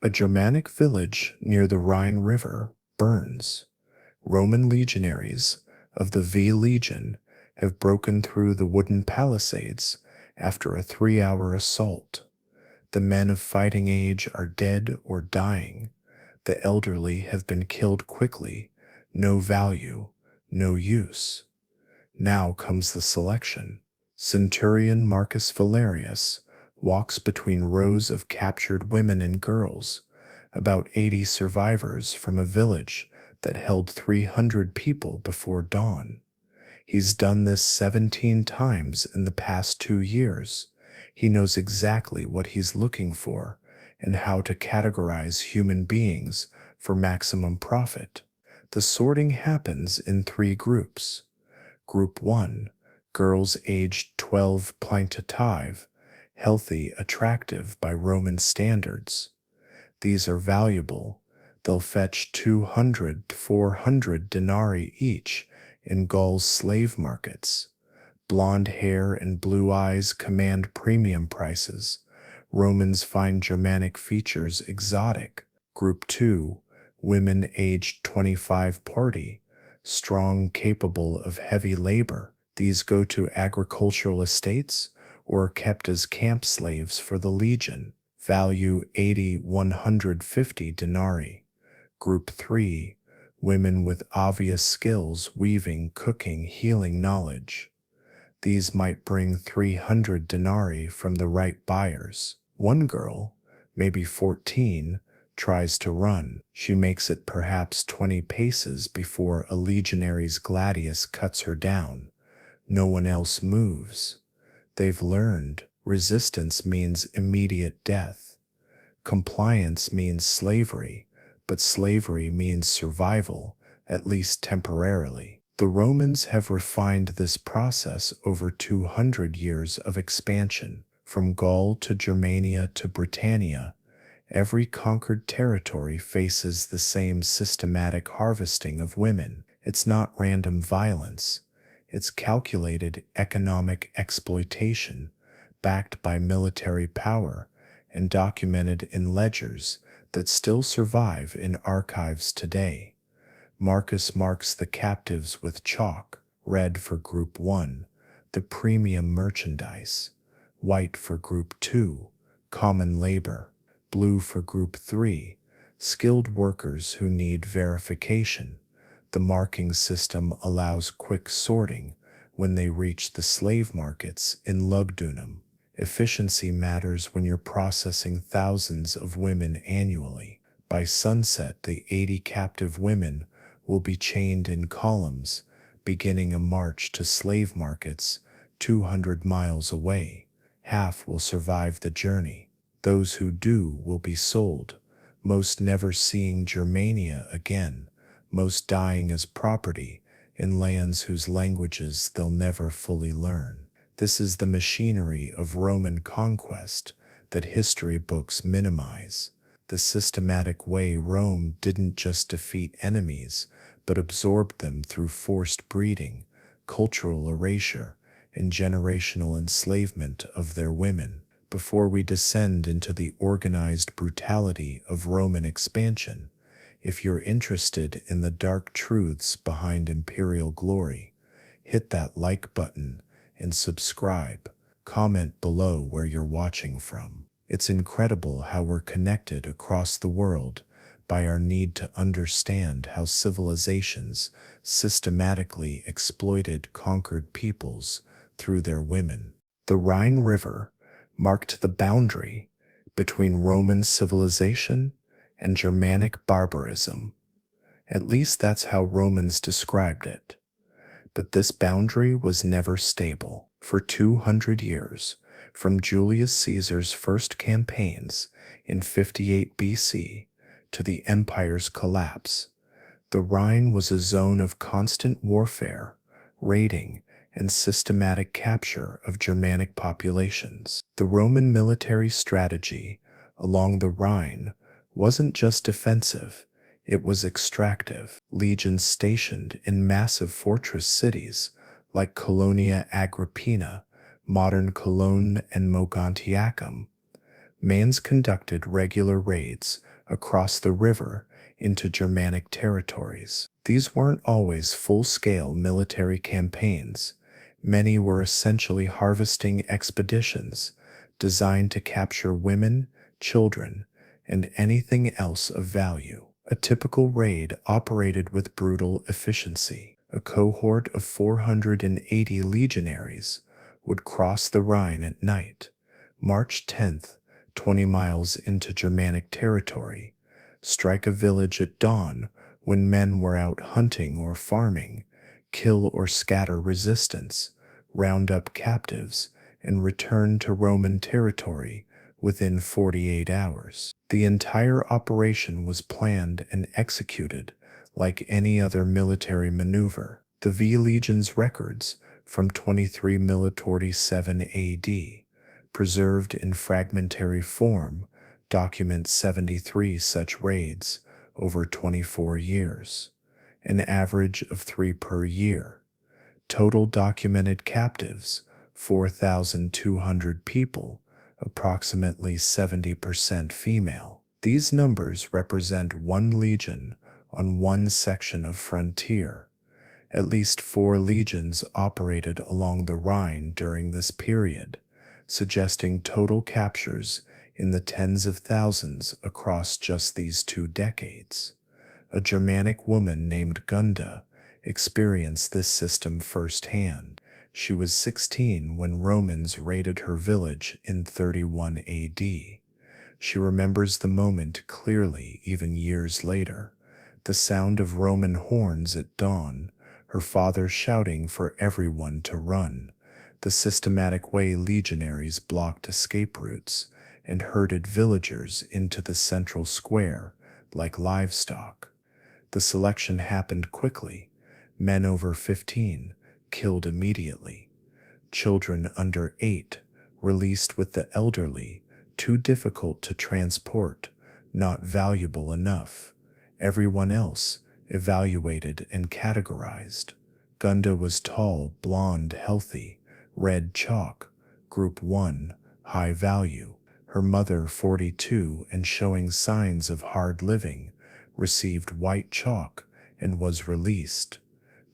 A Germanic village near the Rhine River burns. Roman legionaries of the V Legion have broken through the wooden palisades after a 3-hour assault. The men of fighting age are dead or dying. The elderly have been killed quickly. No value, no use. Now comes the selection. Centurion Marcus Valerius walks between rows of captured women and girls, about 80 survivors from a village that held 300 people before dawn. He's done this 17 times in the past 2 years. He knows exactly what he's looking for and how to categorize human beings for maximum profit. The sorting happens in 3 groups. Group 1, girls aged 12.5, healthy, attractive by Roman standards. These are valuable. They'll fetch 200 to 400 denarii each in Gaul's slave markets. Blonde hair and blue eyes command premium prices. Romans find Germanic features exotic. Group 2, women aged 25 party, strong, capable of heavy labor. These go to agricultural estates or are kept as camp slaves for the legion. Value 80-150 denarii. Group 3, women with obvious skills, weaving, cooking, healing knowledge. These might bring 300 denarii from the right buyers. One girl, maybe 14, tries to run. She makes it perhaps 20 paces before a legionary's gladius cuts her down. No one else moves. They've learned resistance means immediate death. Compliance means slavery, but slavery means survival, at least temporarily. The Romans have refined this process over 200 years of expansion. From Gaul to Germania to Britannia, every conquered territory faces the same systematic harvesting of women. It's not random violence. It's calculated economic exploitation, backed by military power and documented in ledgers that still survive in archives today. Marcus marks the captives with chalk, red for Group 1, the premium merchandise, white for Group 2, common labor, blue for Group 3, skilled workers who need verification. The marking system allows quick sorting when they reach the slave markets in Lugdunum. Efficiency matters when you're processing thousands of women annually. By sunset, the 80 captive women will be chained in columns, beginning a march to slave markets 200 miles away. Half will survive the journey. Those who do will be sold, most never seeing Germania again, most dying as property in lands whose languages they'll never fully learn. This is the machinery of Roman conquest that history books minimize. The systematic way Rome didn't just defeat enemies, but absorbed them through forced breeding, cultural erasure, and generational enslavement of their women. Before we descend into the organized brutality of Roman expansion, if you're interested in the dark truths behind imperial glory, hit that like button and subscribe. Comment below where you're watching from. It's incredible how we're connected across the world by our need to understand how civilizations systematically exploited conquered peoples through their women. The Rhine River marked the boundary between Roman civilization and Germanic barbarism. At least that's how Romans described it. But this boundary was never stable. For 200 years, from Julius Caesar's first campaigns in 58 BC to the empire's collapse, the Rhine was a zone of constant warfare, raiding, and systematic capture of Germanic populations. The Roman military strategy along the Rhine wasn't just defensive, it was extractive. Legions stationed in massive fortress cities like Colonia Agrippina, modern Cologne, and Mogontiacum. Mans conducted regular raids across the river into Germanic territories. These weren't always full-scale military campaigns. Many were essentially harvesting expeditions designed to capture women, children, and anything else of value. A typical raid operated with brutal efficiency. A cohort of 480 legionaries would cross the Rhine at night, March 10th, 20 miles into Germanic territory, strike a village at dawn when men were out hunting or farming, kill or scatter resistance, round up captives, and return to Roman territory within 48 hours. The entire operation was planned and executed like any other military maneuver. The V Legion's records from 23 Military AD, preserved in fragmentary form, document 73 such raids over 24 years, an average of 3 per year. Total documented captives, 4,200 people, approximately 70% female. These numbers represent one legion on one section of frontier. At least 4 legions operated along the Rhine during this period, suggesting total captures in the tens of thousands across just these 2 decades. A Germanic woman named Gunda experienced this system firsthand. She was 16 when Romans raided her village in 31 AD. She remembers the moment clearly even years later. The sound of Roman horns at dawn, her father shouting for everyone to run, the systematic way legionaries blocked escape routes and herded villagers into the central square like livestock. The selection happened quickly. Men over 15 killed immediately. Children under 8 released with the elderly, too difficult to transport, not valuable enough. Everyone else evaluated and categorized. Gunda was tall, blonde, healthy, red chalk, group 1, high value. Her mother, 42 and showing signs of hard living, received white chalk and was released.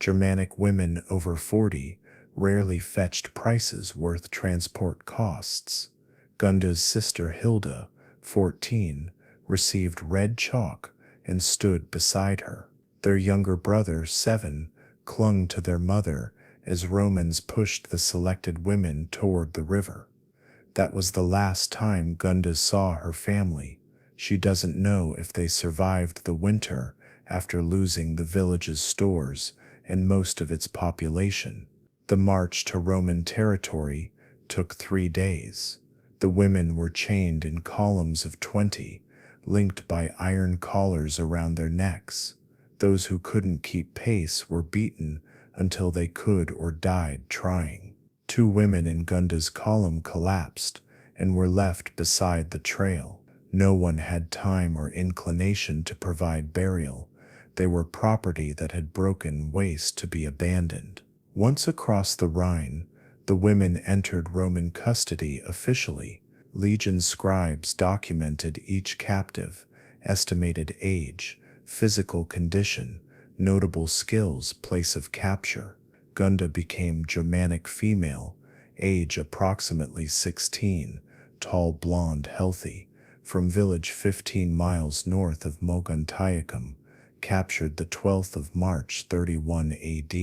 Germanic women over 40 rarely fetched prices worth transport costs. Gunda's sister Hilda, 14, received red chalk and stood beside her. Their younger brother, 7, clung to their mother as Romans pushed the selected women toward the river. That was the last time Gunda saw her family. She doesn't know if they survived the winter after losing the village's stores and most of its population. The march to Roman territory took 3 days. The women were chained in columns of 20, linked by iron collars around their necks. Those who couldn't keep pace were beaten until they could or died trying. 2 women in Gunda's column collapsed and were left beside the trail. No one had time or inclination to provide burial. They were property that had broken waste to be abandoned. Once across the Rhine, the women entered Roman custody officially. Legion scribes documented each captive, estimated age, physical condition, notable skills, place of capture. Gunda became Germanic female, age approximately 16, tall, blonde, healthy, from village 15 miles north of Mogontiacum, captured the 12th of March 31 AD.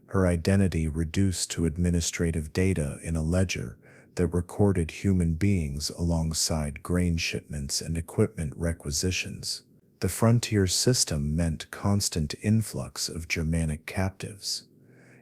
Her identity reduced to administrative data in a ledger that recorded human beings alongside grain shipments and equipment requisitions. The frontier system meant constant influx of Germanic captives.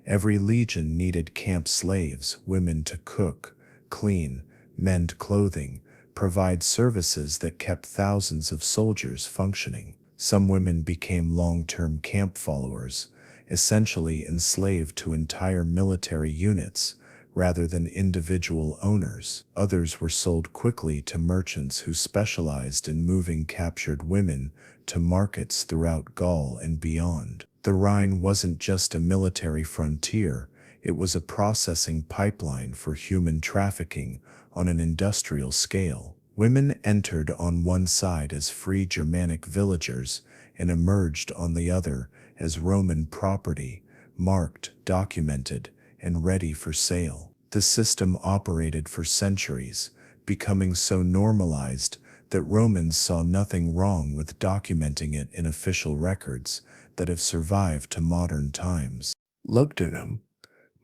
Every legion needed camp slaves, women to cook, clean, mend clothing, provide services that kept thousands of soldiers functioning. Some women became long-term camp followers, essentially enslaved to entire military units rather than individual owners. Others were sold quickly to merchants who specialized in moving captured women to markets throughout Gaul and beyond. The Rhine wasn't just a military frontier, it was a processing pipeline for human trafficking on an industrial scale. Women entered on one side as free Germanic villagers and emerged on the other as Roman property, marked, documented, and ready for sale. The system operated for centuries, becoming so normalized that Romans saw nothing wrong with documenting it in official records that have survived to modern times. Lugdunum,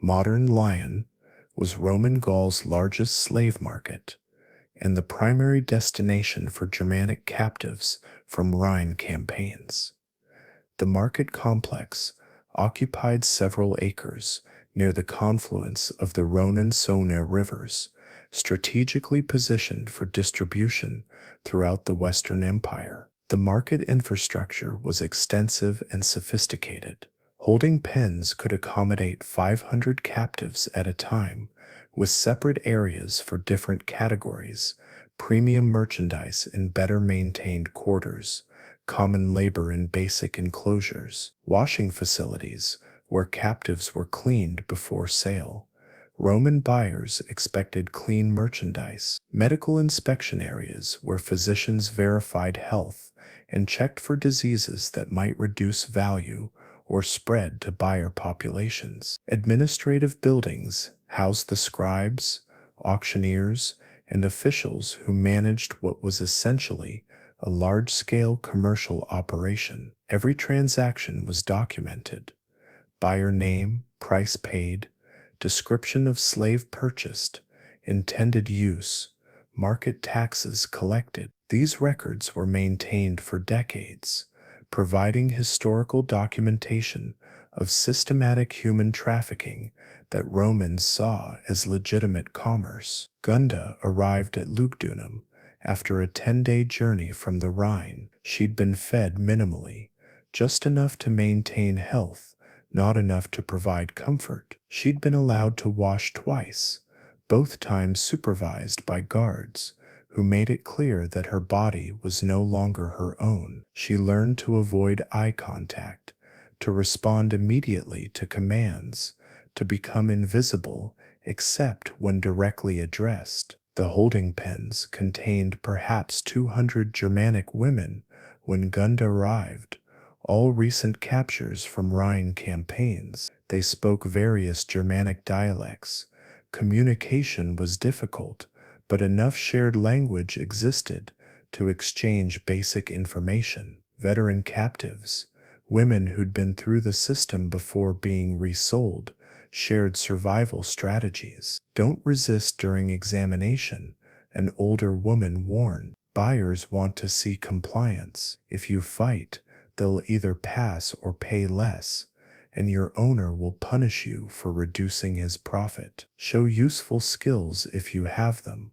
modern Lyon, was Roman Gaul's largest slave market and the primary destination for Germanic captives from Rhine campaigns. The market complex occupied several acres near the confluence of the Rhone and Saône rivers, strategically positioned for distribution throughout the Western Empire. The market infrastructure was extensive and sophisticated. Holding pens could accommodate 500 captives at a time, with separate areas for different categories, premium merchandise in better maintained quarters, common labor in basic enclosures, washing facilities where captives were cleaned before sale. Roman buyers expected clean merchandise, medical inspection areas where physicians verified health and checked for diseases that might reduce value or spread to buyer populations. Administrative buildings housed the scribes, auctioneers, and officials who managed what was essentially a large-scale commercial operation. Every transaction was documented. Buyer name, price paid, description of slave purchased, intended use, market taxes collected. These records were maintained for decades, providing historical documentation of systematic human trafficking that Romans saw as legitimate commerce. Gunda arrived at Lugdunum after a 10-day journey from the Rhine. She'd been fed minimally, just enough to maintain health, not enough to provide comfort. She'd been allowed to wash twice, both times supervised by guards, who made it clear that her body was no longer her own. She learned to avoid eye contact, to respond immediately to commands, to become invisible except when directly addressed. The holding pens contained perhaps 200 Germanic women when Gunda arrived, all recent captures from Rhine campaigns. They spoke various Germanic dialects. Communication was difficult, but enough shared language existed to exchange basic information. Veteran captives, women who'd been through the system before being resold, shared survival strategies. Don't resist during examination, an older woman warned. Buyers want to see compliance. If you fight, they'll either pass or pay less, and your owner will punish you for reducing his profit. Show useful skills if you have them.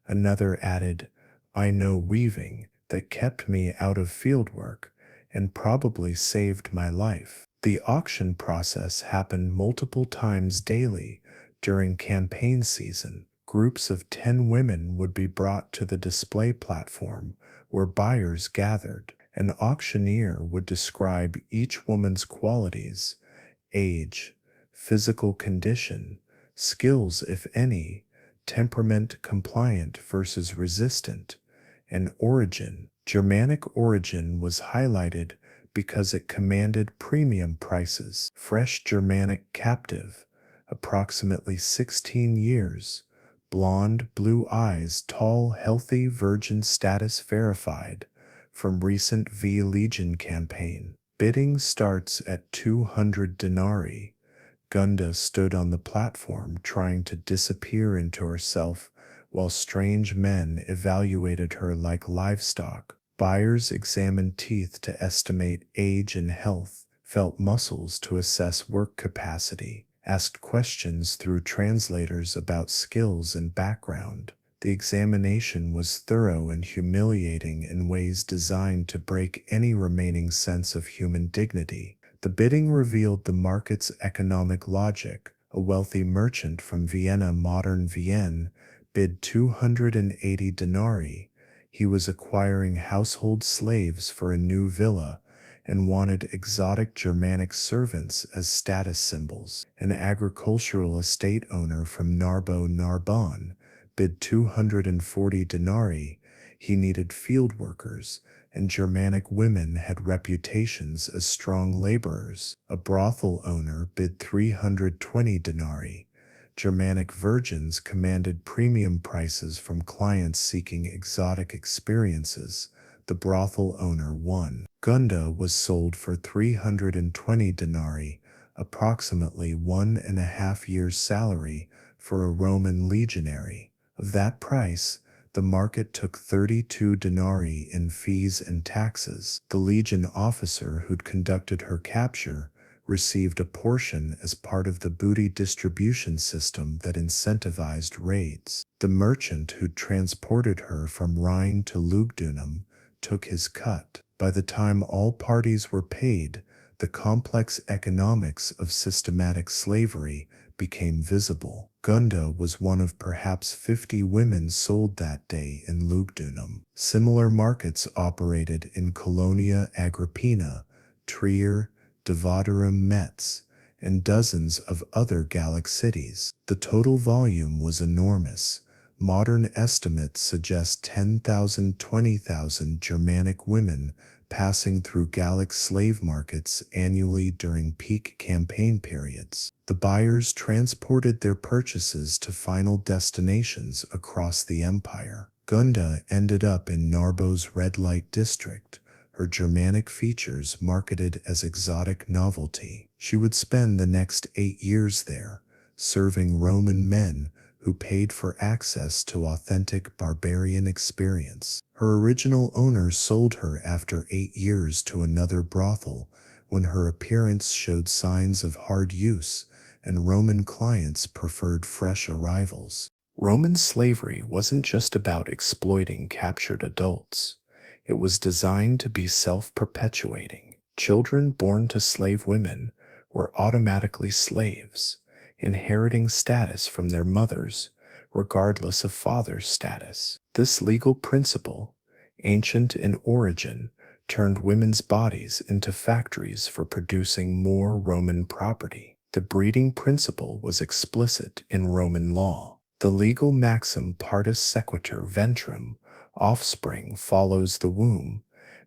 Another added, I know weaving that kept me out of fieldwork and probably saved my life. The auction process happened multiple times daily during campaign season. Groups of 10 women would be brought to the display platform where buyers gathered. An auctioneer would describe each woman's qualities, age, physical condition, skills if any, temperament compliant versus resistant, and origin. Germanic origin was highlighted because it commanded premium prices. Fresh Germanic captive, approximately 16 years, blonde, blue eyes, tall, healthy, virgin status verified from recent V Legion campaign. Bidding starts at 200 denarii. Gunda stood on the platform trying to disappear into herself while strange men evaluated her like livestock. Buyers examined teeth to estimate age and health, felt muscles to assess work capacity, asked questions through translators about skills and background. The examination was thorough and humiliating in ways designed to break any remaining sense of human dignity. The bidding revealed the market's economic logic. A wealthy merchant from Vienna, modern Vienne, bid 280 denarii. He was acquiring household slaves for a new villa and wanted exotic Germanic servants as status symbols. An agricultural estate owner from Narbo, Narbonne, bid 240 denarii He needed field workers, and Germanic women had reputations as strong laborers. A brothel owner bid 320 denarii. Germanic virgins commanded premium prices from clients seeking exotic experiences. The brothel owner won. Gunda was sold for 320 denarii, approximately 1.5 years' salary for a Roman legionary. Of that price, the market took 32 denarii in fees and taxes. The legion officer who'd conducted her capture received a portion as part of the booty distribution system that incentivized raids. The merchant who'd transported her from Rhine to Lugdunum took his cut. By the time all parties were paid, the complex economics of systematic slavery became visible. Gunda was one of perhaps 50 women sold that day in Lugdunum. Similar markets operated in Colonia Agrippina, Trier, Devadarum, Metz, and dozens of other Gallic cities. The total volume was enormous. Modern estimates suggest 10,000 to 20,000 Germanic women passing through Gallic slave markets annually during peak campaign periods. The buyers transported their purchases to final destinations across the empire. Gunda ended up in Narbo's red light district, her Germanic features marketed as exotic novelty. She would spend the next 8 years there, serving Roman men who paid for access to authentic barbarian experience. Her original owner sold her after 8 years to another brothel when her appearance showed signs of hard use and Roman clients preferred fresh arrivals. Roman slavery wasn't just about exploiting captured adults. It was designed to be self-perpetuating. Children born to slave women were automatically slaves, inheriting status from their mothers, regardless of father's status. This legal principle, ancient in origin, turned women's bodies into factories for producing more Roman property. The breeding principle was explicit in Roman law. The legal maxim partus sequitur ventrum, offspring follows the womb,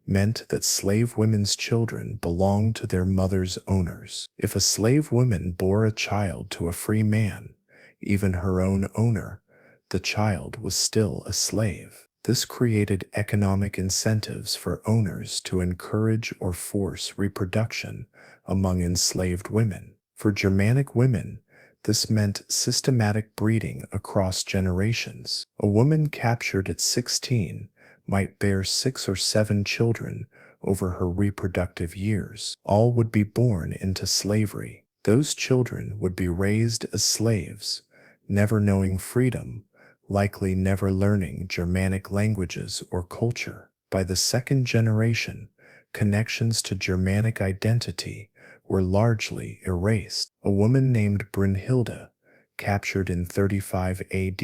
meant that slave women's children belonged to their mother's owners. If a slave woman bore a child to a free man, even her own owner, the child was still a slave. This created economic incentives for owners to encourage or force reproduction among enslaved women. For Germanic women, this meant systematic breeding across generations. A woman captured at 16 might bear 6 or 7 children over her reproductive years. All would be born into slavery. Those children would be raised as slaves, never knowing freedom, likely never learning Germanic languages or culture. By the second generation, connections to Germanic identity were largely erased. A woman named Brunhilde, captured in 35 AD,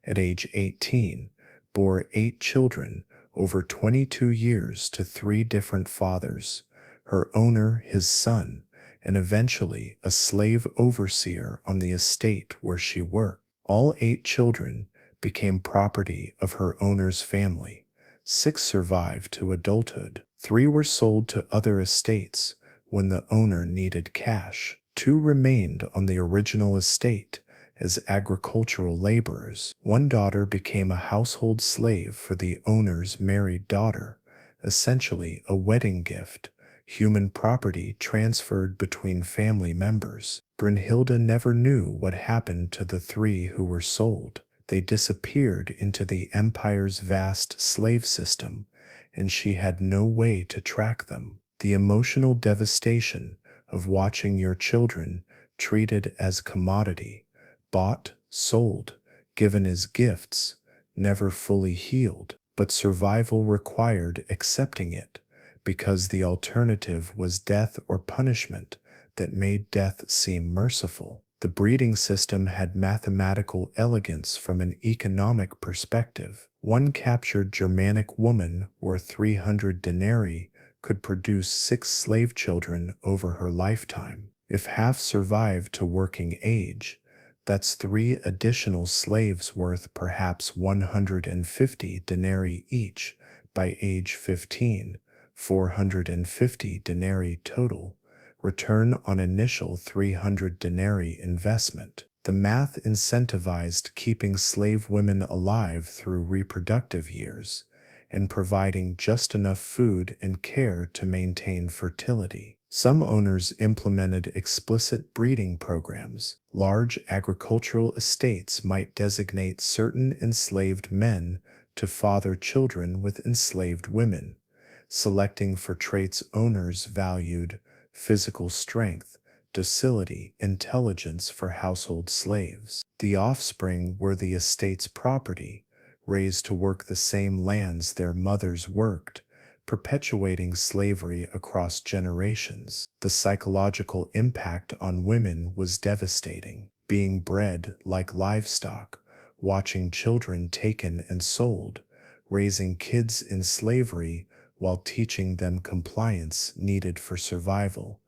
at age 18, bore 8 children over 22 years to 3 different fathers, her owner his son, and eventually a slave overseer on the estate where she worked. All 8 children became property of her owner's family. 6 survived to adulthood. 3 were sold to other estates when the owner needed cash. 2 remained on the original estate as agricultural laborers. 1 daughter became a household slave for the owner's married daughter, essentially a wedding gift, human property transferred between family members. Brunhilde never knew what happened to the 3 who were sold. They disappeared into the empire's vast slave system, and she had no way to track them. The emotional devastation of watching your children treated as commodity, bought, sold, given as gifts, never fully healed, but survival required accepting it, because the alternative was death or punishment that made death seem merciful. The breeding system had mathematical elegance from an economic perspective. 1 captured Germanic woman worth 300 denarii could produce 6 slave children over her lifetime. If half survived to working age, That's 3 additional slaves worth perhaps 150 denarii each by age 15, 450 denarii total. Return on initial 300 denarii investment. The math incentivized keeping slave women alive through reproductive years and providing just enough food and care to maintain fertility. Some owners implemented explicit breeding programs. Large agricultural estates might designate certain enslaved men to father children with enslaved women, selecting for traits owners valued: physical strength, docility, intelligence for household slaves. The offspring were the estate's property, raised to work the same lands their mothers worked, perpetuating slavery across generations. The psychological impact on women was devastating. Being bred like livestock, watching children taken and sold, raising kids in slavery while teaching them compliance needed for survival.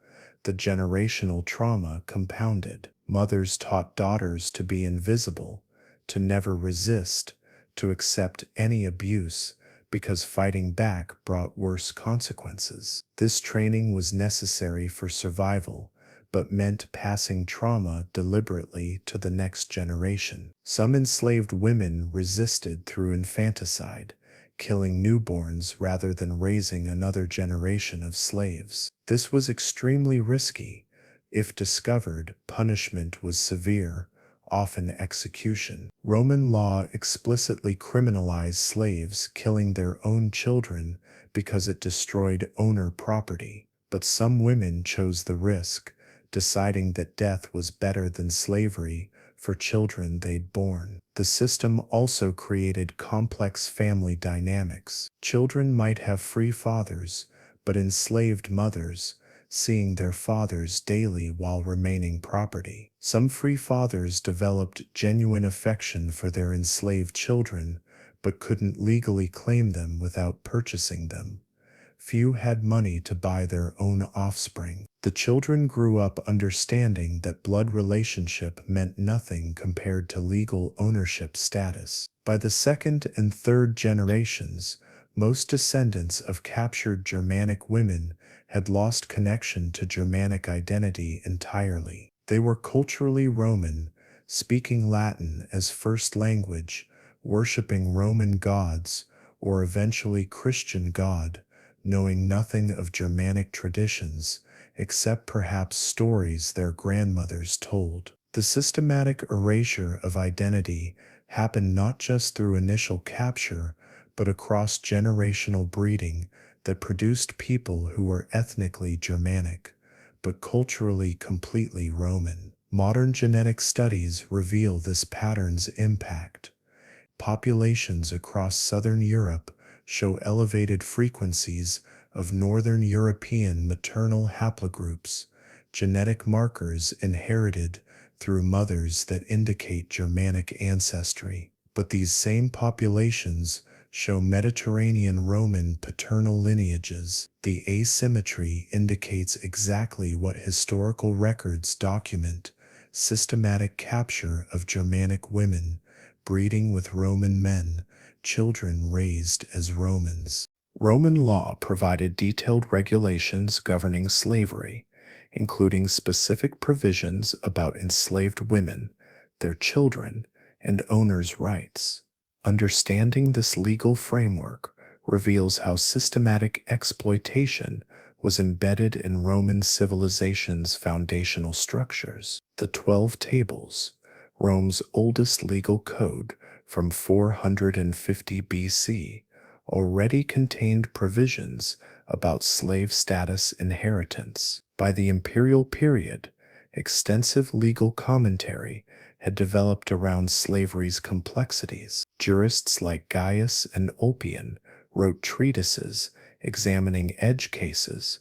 The generational trauma compounded. Mothers taught daughters to be invisible, to never resist, to accept any abuse, because fighting back brought worse consequences. This training was necessary for survival, but meant passing trauma deliberately to the next generation. Some enslaved women resisted through infanticide, killing newborns rather than raising another generation of slaves. This was extremely risky. If discovered, punishment was severe, often execution. Roman law explicitly criminalized slaves killing their own children because it destroyed owner property. But some women chose the risk, deciding that death was better than slavery for children they'd borne. The system also created complex family dynamics. Children might have free fathers, but enslaved mothers, seeing their fathers daily while remaining property. Some free fathers developed genuine affection for their enslaved children, but couldn't legally claim them without purchasing them. Few had money to buy their own offspring. The children grew up understanding that blood relationship meant nothing compared to legal ownership status. By the second and third generations, most descendants of captured Germanic women had lost connection to Germanic identity entirely. They were culturally Roman, speaking Latin as first language, worshiping Roman gods, or eventually Christian God, knowing nothing of Germanic traditions, except perhaps stories their grandmothers told. The systematic erasure of identity happened not just through initial capture, but across generational breeding that produced people who were ethnically Germanic, but culturally completely Roman. Modern genetic studies reveal this pattern's impact. Populations across southern Europe show elevated frequencies of Northern European maternal haplogroups, genetic markers inherited through mothers that indicate Germanic ancestry. But these same populations show Mediterranean Roman paternal lineages. The asymmetry indicates exactly what historical records document: systematic capture of Germanic women, breeding with Roman men, children raised as Romans. Roman law provided detailed regulations governing slavery, including specific provisions about enslaved women, their children, and owners' rights. Understanding this legal framework reveals how systematic exploitation was embedded in Roman civilization's foundational structures. The 12 Tables, Rome's oldest legal code from 450 BC, already contained provisions about slave status inheritance. By the imperial period, extensive legal commentary had developed around slavery's complexities. Jurists like Gaius and Ulpian wrote treatises examining edge cases.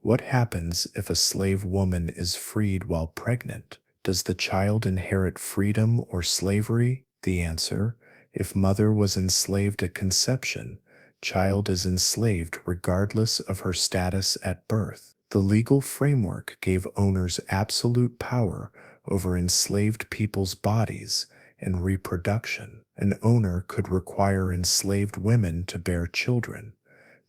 What happens if a slave woman is freed while pregnant? Does the child inherit freedom or slavery? The answer: if mother was enslaved at conception, child is enslaved regardless of her status at birth. The legal framework gave owners absolute power over enslaved people's bodies and reproduction. An owner could require enslaved women to bear children.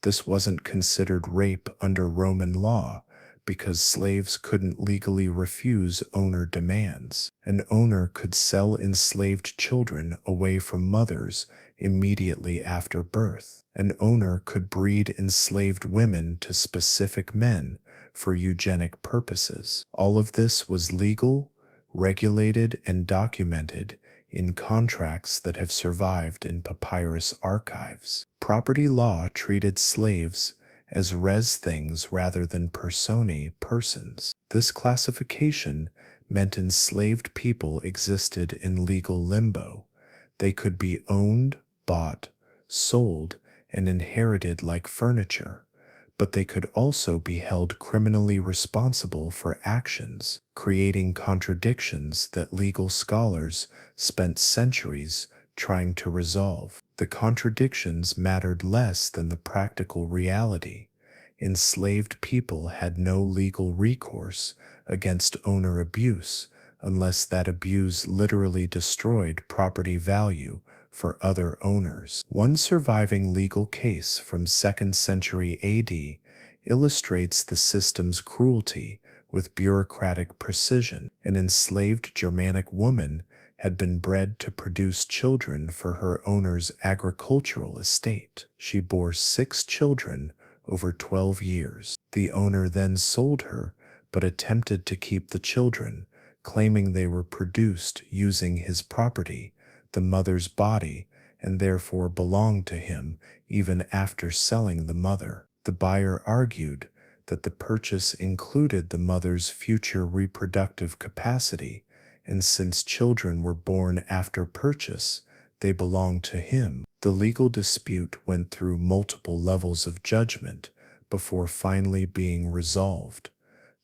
This wasn't considered rape under Roman law because slaves couldn't legally refuse owner demands. An owner could sell enslaved children away from mothers immediately after birth. An owner could breed enslaved women to specific men for eugenic purposes. All of this was legal, regulated, and documented in contracts that have survived in papyrus archives. Property law treated slaves as res things rather than personae persons. This classification meant enslaved people existed in legal limbo. They could be owned, bought, sold, and inherited like furniture, but they could also be held criminally responsible for actions, creating contradictions that legal scholars spent centuries trying to resolve. The contradictions mattered less than the practical reality. Enslaved people had no legal recourse against owner abuse unless that abuse literally destroyed property value for other owners. One surviving legal case from 2nd century AD illustrates the system's cruelty with bureaucratic precision. An enslaved Germanic woman had been bred to produce children for her owner's agricultural estate. She bore 6 children over 12 years. The owner then sold her, but attempted to keep the children, claiming they were produced using his property, the mother's body, and therefore belonged to him even after selling the mother. The buyer argued that the purchase included the mother's future reproductive capacity, and since children were born after purchase, they belonged to him. The legal dispute went through multiple levels of judgment before finally being resolved.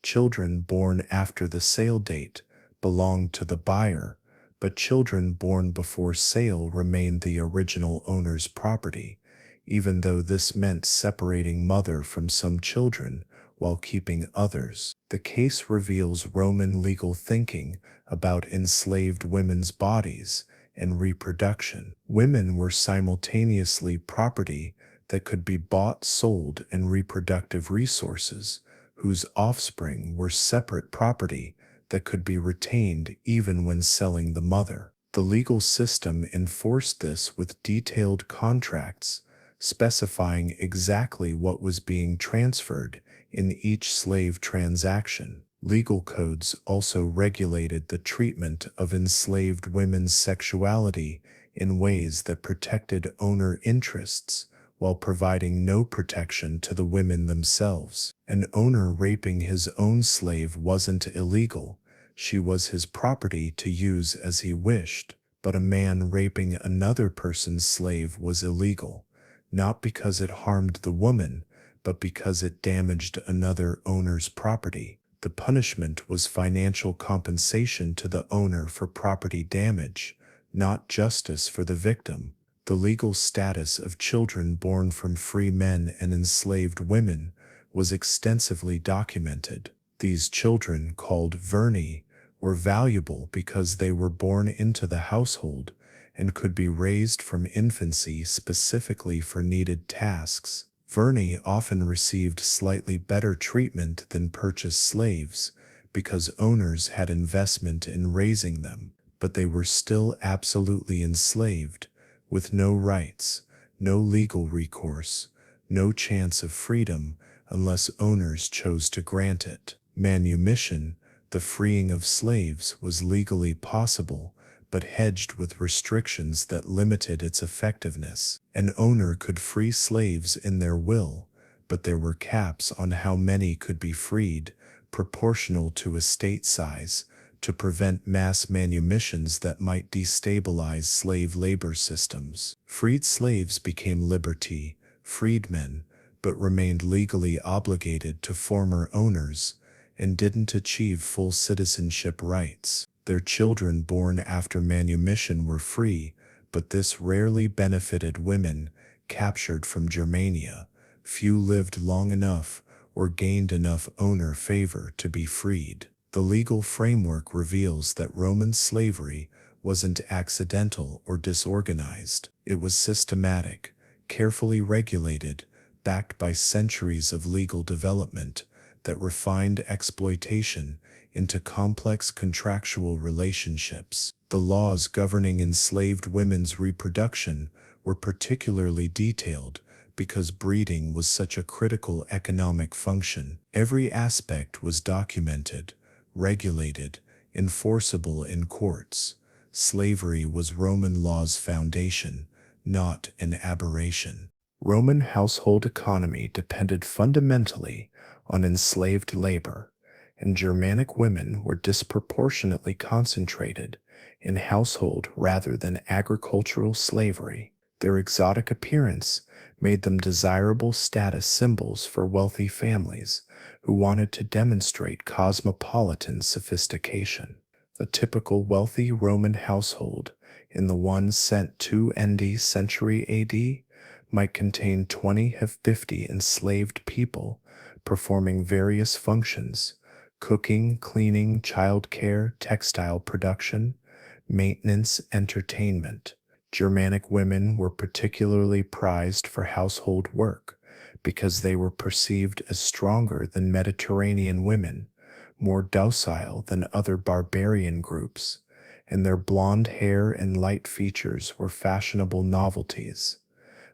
Children born after the sale date belonged to the buyer, but children born before sale remained the original owner's property, even though this meant separating mother from some children while keeping others. The case reveals Roman legal thinking about enslaved women's bodies and reproduction. Women were simultaneously property that could be bought, sold, and reproductive resources, whose offspring were separate property that could be retained even when selling the mother. The legal system enforced this with detailed contracts specifying exactly what was being transferred in each slave transaction. Legal codes also regulated the treatment of enslaved women's sexuality in ways that protected owner interests while providing no protection to the women themselves. An owner raping his own slave wasn't illegal. She was his property to use as he wished, but a man raping another person's slave was illegal, not because it harmed the woman, but because it damaged another owner's property. The punishment was financial compensation to the owner for property damage, not justice for the victim. The legal status of children born from free men and enslaved women was extensively documented. These children, called verni, were valuable because they were born into the household and could be raised from infancy specifically for needed tasks. Verni often received slightly better treatment than purchased slaves because owners had investment in raising them, but they were still absolutely enslaved, with no rights, no legal recourse, no chance of freedom unless owners chose to grant it. Manumission, the freeing of slaves, was legally possible, but hedged with restrictions that limited its effectiveness. An owner could free slaves in their will, but there were caps on how many could be freed, proportional to estate size, to prevent mass manumissions that might destabilize slave labor systems. Freed slaves became liberty, freedmen, but remained legally obligated to former owners and didn't achieve full citizenship rights. Their children born after manumission were free, but this rarely benefited women captured from Germania. Few lived long enough or gained enough owner favor to be freed. The legal framework reveals that Roman slavery wasn't accidental or disorganized. It was systematic, carefully regulated, backed by centuries of legal development that refined exploitation into complex contractual relationships. The laws governing enslaved women's reproduction were particularly detailed because breeding was such a critical economic function. Every aspect was documented, regulated, enforceable in courts. Slavery was Roman law's foundation, not an aberration. Roman household economy depended fundamentally on enslaved labor, and Germanic women were disproportionately concentrated in household rather than agricultural slavery. Their exotic appearance made them desirable status symbols for wealthy families who wanted to demonstrate cosmopolitan sophistication. A typical wealthy Roman household in the 1nd century AD might contain 20 to 50 enslaved people performing various functions: cooking, cleaning, childcare, textile production, maintenance, entertainment. Germanic women were particularly prized for household work because they were perceived as stronger than Mediterranean women, more docile than other barbarian groups, and their blonde hair and light features were fashionable novelties.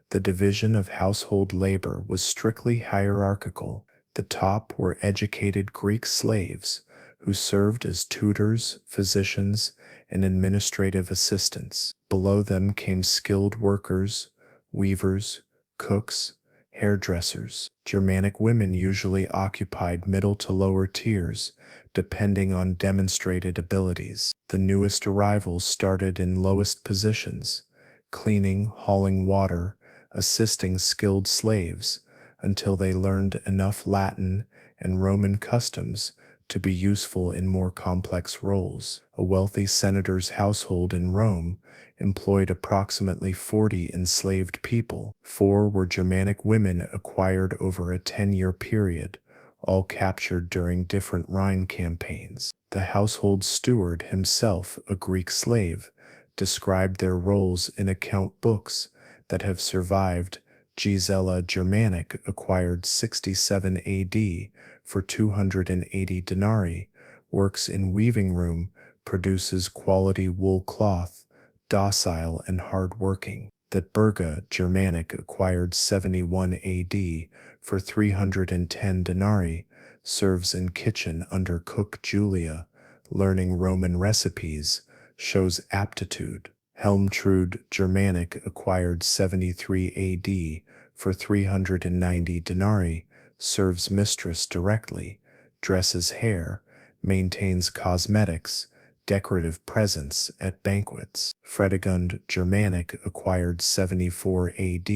The division of household labor was strictly hierarchical. The top were educated Greek slaves who served as tutors, physicians, and administrative assistants. Below them came skilled workers, weavers, cooks, hairdressers. Germanic women usually occupied middle to lower tiers, depending on demonstrated abilities. The newest arrivals started in lowest positions, cleaning, hauling water, assisting skilled slaves, until they learned enough Latin and Roman customs to be useful in more complex roles. A wealthy senator's household in Rome employed approximately 40 enslaved people. 4 were Germanic women acquired over a 10-year period, all captured during different Rhine campaigns. The household steward, himself a Greek slave, described their roles in account books that have survived. Gisela Germanic acquired 67 AD for 280 denarii, works in weaving room, produces quality wool cloth, docile and hard-working. That Berga Germanic acquired 71 AD for 310 denarii, serves in kitchen under cook Julia, learning Roman recipes, shows aptitude. Helmtrude Germanic acquired 73 AD for 390 denarii, serves mistress directly, dresses hair, maintains cosmetics, decorative presents at banquets. Fredegund Germanic acquired 74 AD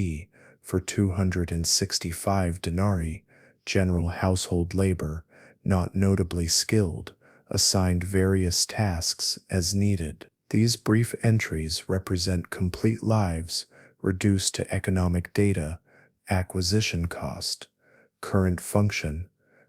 for 265 denarii, general household labor, not notably skilled, assigned various tasks as needed. These brief entries represent complete lives reduced to economic data, acquisition cost, current function,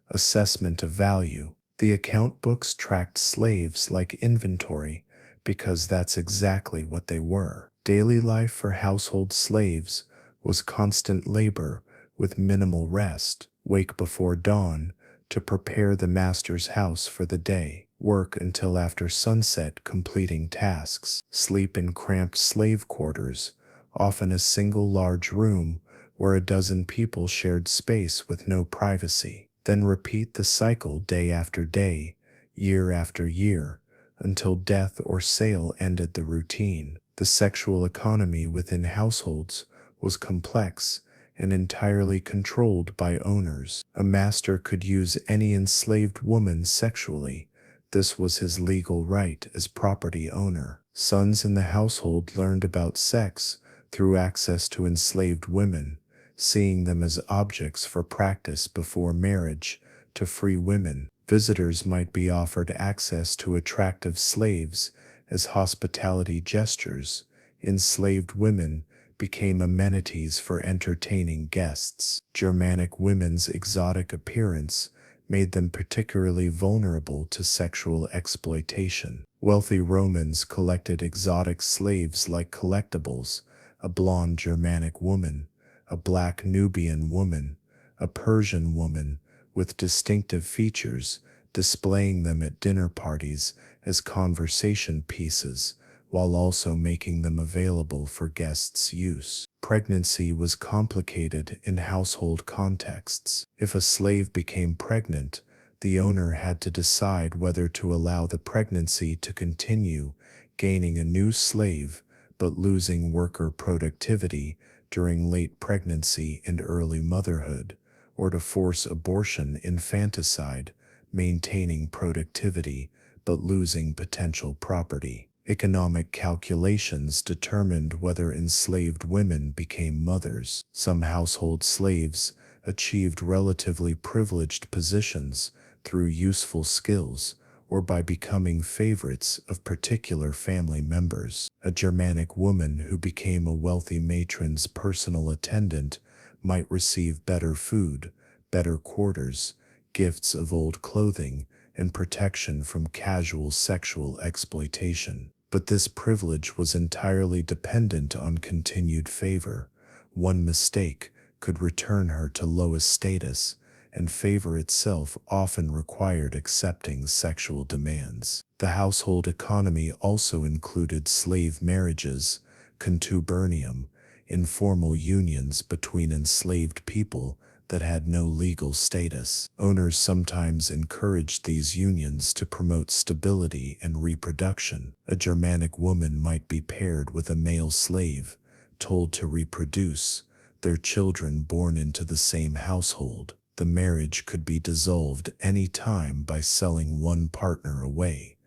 assessment of value. The account books tracked slaves like inventory because that's exactly what they were. Daily life for household slaves was constant labor with minimal rest. Wake before dawn to prepare the master's house for the day. Work until after sunset completing tasks. Sleep in cramped slave quarters, often a single large room where a dozen people shared space with no privacy. Then repeat the cycle day after day, year after year, until death or sale ended the routine. The sexual economy within households was complex and entirely controlled by owners. A master could use any enslaved woman sexually. This was his legal right as property owner. Sons in the household learned about sex through access to enslaved women, seeing them as objects for practice before marriage. To free women, visitors might be offered access to attractive slaves as hospitality gestures. Enslaved women became amenities for entertaining guests. Germanic women's exotic appearance made them particularly vulnerable to sexual exploitation. Wealthy Romans collected exotic slaves like collectibles: a blonde Germanic woman, a black Nubian woman, a Persian woman with distinctive features, displaying them at dinner parties as conversation pieces, while also making them available for guests' use. Pregnancy was complicated in household contexts. If a slave became pregnant, the owner had to decide whether to allow the pregnancy to continue, gaining a new slave, but losing worker productivity during late pregnancy and early motherhood, or to force abortion infanticide, maintaining productivity but losing potential property. Economic calculations determined whether enslaved women became mothers. Some household slaves achieved relatively privileged positions through useful skills or by becoming favorites of particular family members. A Germanic woman who became a wealthy matron's personal attendant might receive better food, better quarters, gifts of old clothing, and protection from casual sexual exploitation. But this privilege was entirely dependent on continued favor. One mistake could return her to lowest status, and favor itself often required accepting sexual demands. The household economy also included slave marriages, contubernum, informal unions between enslaved people that had no legal status. Owners sometimes encouraged these unions to promote stability and reproduction. A Germanic woman might be paired with a male slave, told to reproduce their children born into the same household. The marriage could be dissolved any time by selling one partner away.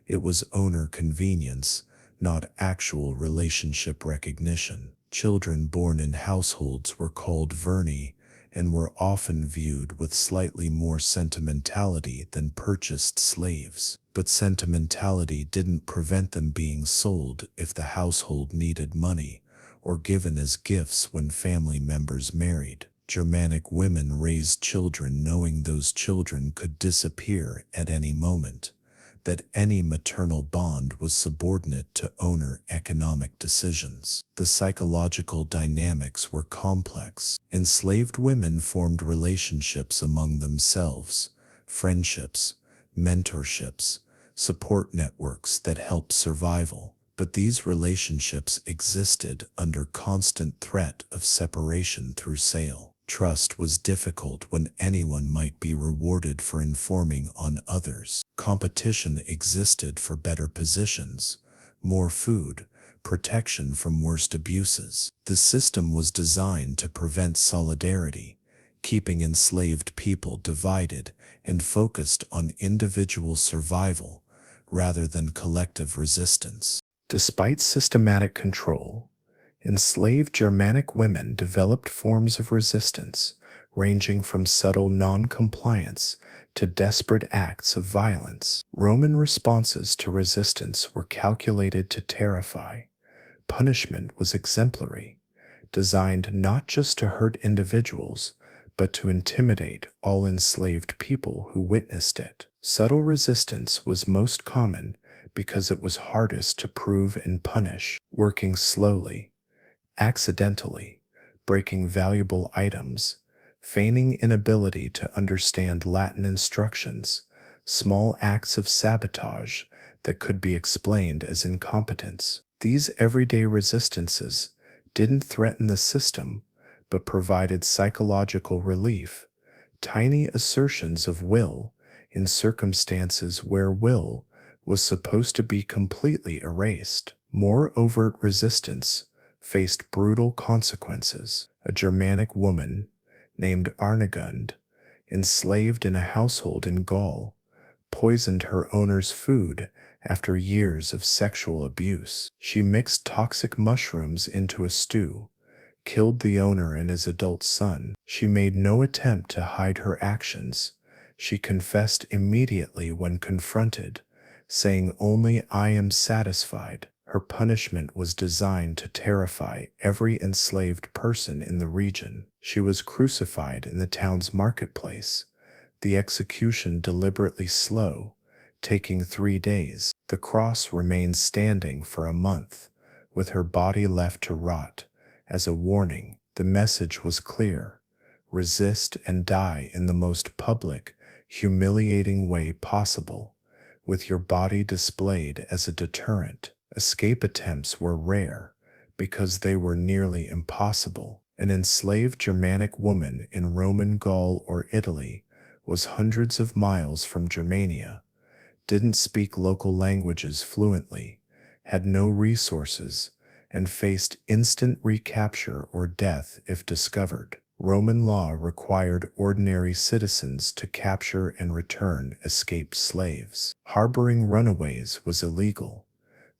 It was owner convenience, not actual relationship recognition. Children born in households were called verni and were often viewed with slightly more sentimentality than purchased slaves. But sentimentality didn't prevent them being sold if the household needed money, or given as gifts when family members married. Germanic women raised children knowing those children could disappear at any moment, that any maternal bond was subordinate to owner economic decisions. The psychological dynamics were complex. Enslaved women formed relationships among themselves, friendships, mentorships, support networks that helped survival. But these relationships existed under constant threat of separation through sale. Trust was difficult when anyone might be rewarded for informing on others. Competition existed for better positions, more food, protection from worst abuses. The system was designed to prevent solidarity, keeping enslaved people divided and focused on individual survival rather than collective resistance. Despite systematic control, enslaved Germanic women developed forms of resistance, ranging from subtle non-compliance to desperate acts of violence. Roman responses to resistance were calculated to terrify. Punishment was exemplary, designed not just to hurt individuals, but to intimidate all enslaved people who witnessed it. Subtle resistance was most common because it was hardest to prove and punish. Working slowly, accidentally, breaking valuable items, feigning inability to understand Latin instructions, small acts of sabotage that could be explained as incompetence. These everyday resistances didn't threaten the system, but provided psychological relief, tiny assertions of will in circumstances where will was supposed to be completely erased. More overt resistance faced brutal consequences. A Germanic woman named Arnegund, enslaved in a household in Gaul, poisoned her owner's food after years of sexual abuse. She mixed toxic mushrooms into a stew, killed the owner and his adult son. She made no attempt to hide her actions. She confessed immediately when confronted, saying only "I am satisfied." Her punishment was designed to terrify every enslaved person in the region. She was crucified in the town's marketplace, the execution deliberately slow, taking 3 days. The cross remained standing for a month, with her body left to rot. As a warning, the message was clear: resist and die in the most public, humiliating way possible, with your body displayed as a deterrent. Escape attempts were rare because they were nearly impossible. An enslaved Germanic woman in Roman Gaul or Italy was hundreds of miles from Germania, didn't speak local languages fluently, had no resources, and faced instant recapture or death if discovered. Roman law required ordinary citizens to capture and return escaped slaves. Harboring runaways was illegal.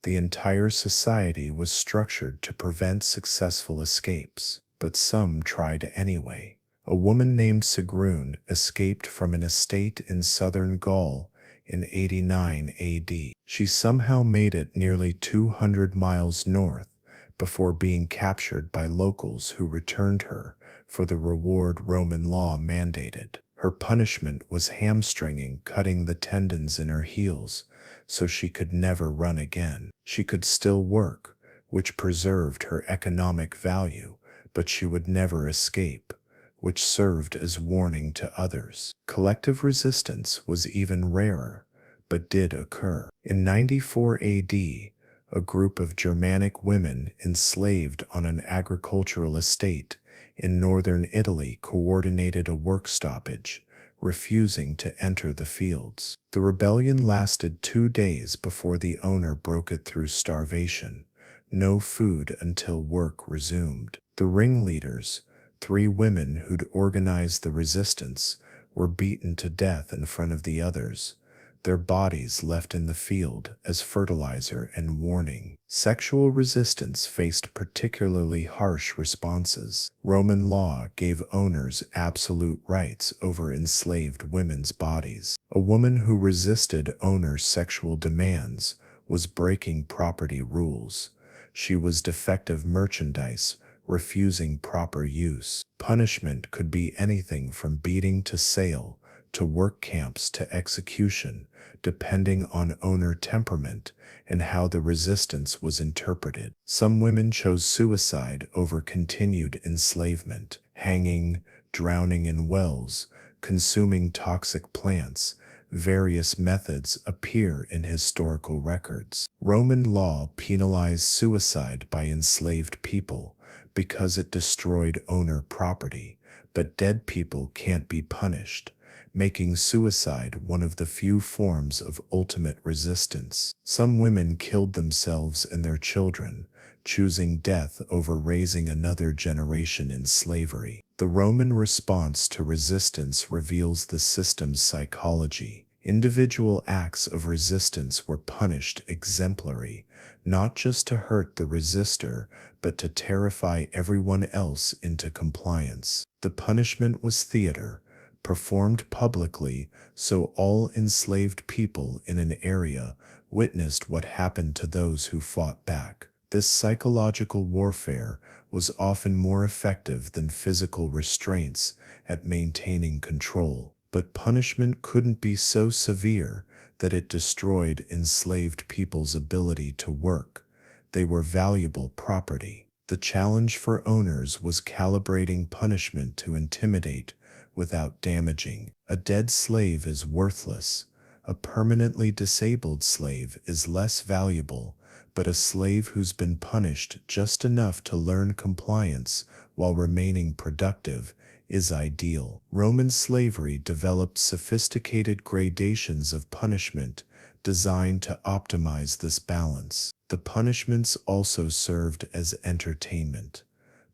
The entire society was structured to prevent successful escapes, but some tried anyway. A woman named Sigrun escaped from an estate in southern Gaul in 89 AD. She somehow made it nearly 200 miles north before being captured by locals who returned her for the reward Roman law mandated. Her punishment was hamstringing, cutting the tendons in her heels so she could never run again. She could still work, which preserved her economic value, but she would never escape, which served as warning to others. Collective resistance was even rarer, but did occur. In 94 AD, a group of Germanic women enslaved on an agricultural estate in northern Italy coordinated a work stoppage, refusing to enter the fields. The rebellion lasted 2 days before the owner broke it through starvation. No food until work resumed. The ringleaders, 3 women who'd organized the resistance, were beaten to death in front of the others, their bodies left in the field as fertilizer and warning. Sexual resistance faced particularly harsh responses. Roman law gave owners absolute rights over enslaved women's bodies. A woman who resisted owners' sexual demands was breaking property rules. She was defective merchandise, refusing proper use. Punishment could be anything from beating to sale, to work camps to execution, depending on owner temperament and how the resistance was interpreted. Some women chose suicide over continued enslavement, hanging, drowning in wells, consuming toxic plants. Various methods appear in historical records. Roman law penalized suicide by enslaved people because it destroyed owner property, but dead people can't be punished, making suicide one of the few forms of ultimate resistance. Some women killed themselves and their children, choosing death over raising another generation in slavery. The Roman response to resistance reveals the system's psychology. Individual acts of resistance were punished exemplary, not just to hurt the resistor, but to terrify everyone else into compliance. The punishment was theater, performed publicly, so all enslaved people in an area witnessed what happened to those who fought back. This psychological warfare was often more effective than physical restraints at maintaining control. But punishment couldn't be so severe that it destroyed enslaved people's ability to work. They were valuable property. The challenge for owners was calibrating punishment to intimidate without damaging. A dead slave is worthless. A permanently disabled slave is less valuable, but a slave who's been punished just enough to learn compliance while remaining productive is ideal. Roman slavery developed sophisticated gradations of punishment designed to optimize this balance. The punishments also served as entertainment.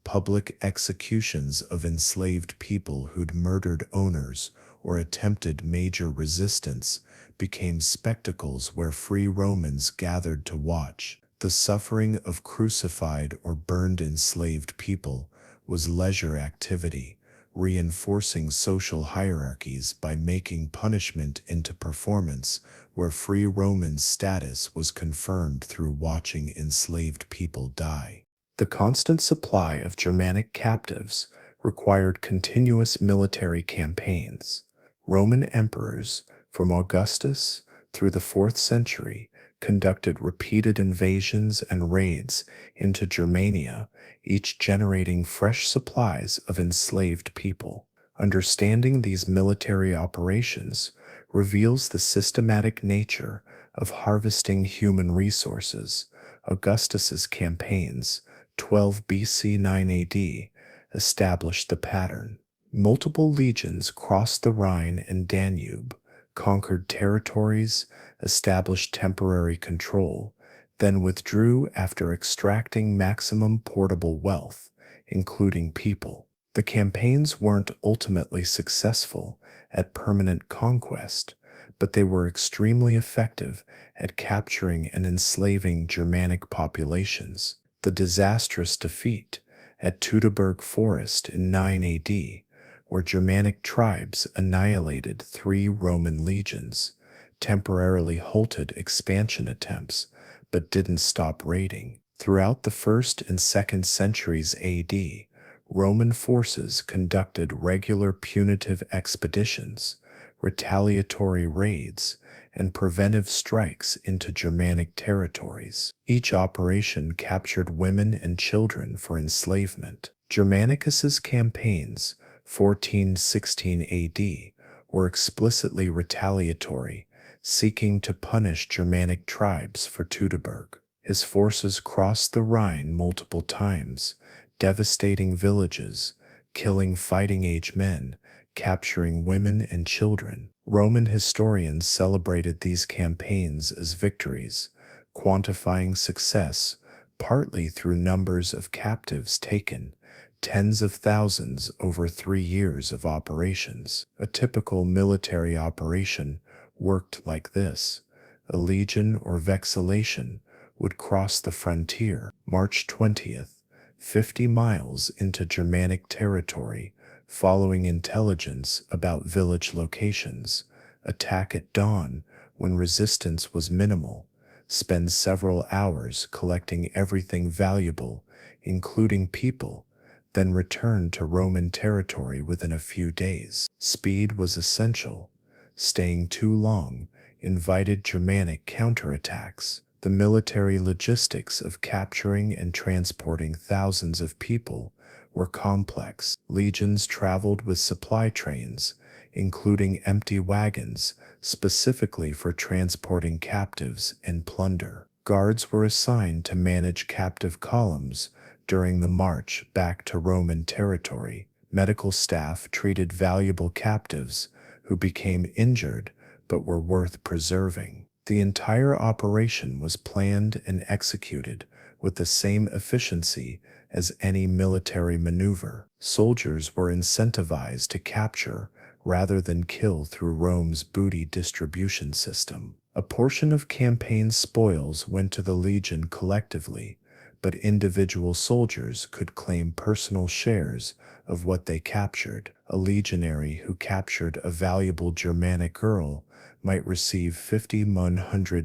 Public executions of enslaved people who'd murdered owners or attempted major resistance became spectacles where free Romans gathered to watch. The suffering of crucified or burned enslaved people was leisure activity, reinforcing social hierarchies by making punishment into performance, where free Romans' status was confirmed through watching enslaved people die. The constant supply of Germanic captives required continuous military campaigns. Roman emperors, from Augustus through the 4th century, conducted repeated invasions and raids into Germania, each generating fresh supplies of enslaved people. Understanding these military operations reveals the systematic nature of harvesting human resources. Augustus's campaigns, 12 BC 9 AD, established the pattern. Multiple legions crossed the Rhine and Danube, conquered territories, established temporary control, then withdrew after extracting maximum portable wealth, including people. The campaigns weren't ultimately successful at permanent conquest, but they were extremely effective at capturing and enslaving Germanic populations. The disastrous defeat at Teutoburg Forest in 9 AD, where Germanic tribes annihilated 3 Roman legions, temporarily halted expansion attempts but didn't stop raiding. Throughout the 1st and 2nd centuries AD, Roman forces conducted regular punitive expeditions, retaliatory raids, and preventive strikes into Germanic territories. Each operation captured women and children for enslavement. Germanicus's campaigns, 1416 AD, were explicitly retaliatory, seeking to punish Germanic tribes for Teutoburg. His forces crossed the Rhine multiple times, devastating villages, killing fighting-age men, capturing women and children. Roman historians celebrated these campaigns as victories, quantifying success partly through numbers of captives taken, tens of thousands over 3 years of operations. A typical military operation worked like this. A legion or vexillation would cross the frontier, March 20th, 50 miles into Germanic territory, following intelligence about village locations, attack at dawn when resistance was minimal, spend several hours collecting everything valuable, including people, then return to Roman territory within a few days. Speed was essential. Staying too long invited Germanic counterattacks. The military logistics of capturing and transporting thousands of people were complex. Legions traveled with supply trains, including empty wagons, specifically for transporting captives and plunder. Guards were assigned to manage captive columns during the march back to Roman territory. Medical staff treated valuable captives who became injured but were worth preserving. The entire operation was planned and executed with the same efficiency as any military maneuver. Soldiers were incentivized to capture rather than kill through Rome's booty distribution system. A portion of campaign spoils went to the legion collectively, but individual soldiers could claim personal shares of what they captured. A legionary who captured a valuable Germanic girl might receive 50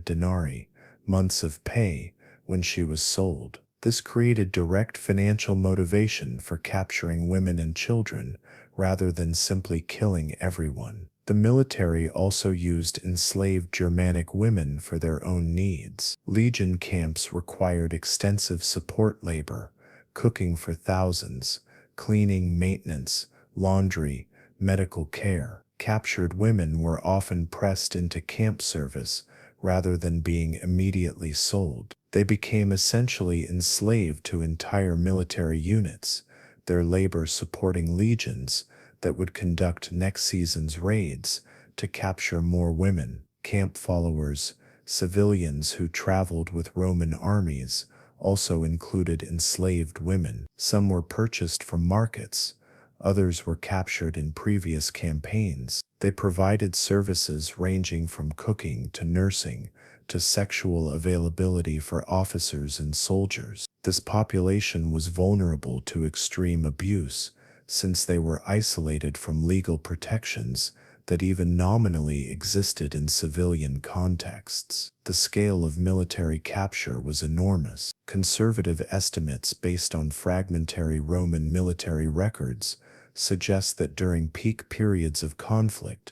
denarii, months of pay, when she was sold. This created direct financial motivation for capturing women and children rather than simply killing everyone. The military also used enslaved Germanic women for their own needs. Legion camps required extensive support labor, cooking for thousands, cleaning, maintenance, laundry, medical care. Captured women were often pressed into camp service rather than being immediately sold. They became essentially enslaved to entire military units, their labor supporting legions that would conduct next season's raids to capture more women. Camp followers, civilians who traveled with Roman armies, also included enslaved women. Some were purchased from markets, others were captured in previous campaigns. They provided services ranging from cooking to nursing to sexual availability for officers and soldiers. This population was vulnerable to extreme abuse, since they were isolated from legal protections that even nominally existed in civilian contexts. The scale of military capture was enormous. Conservative estimates based on fragmentary Roman military records suggest that during peak periods of conflict,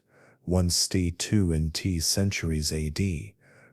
1st. and T centuries AD,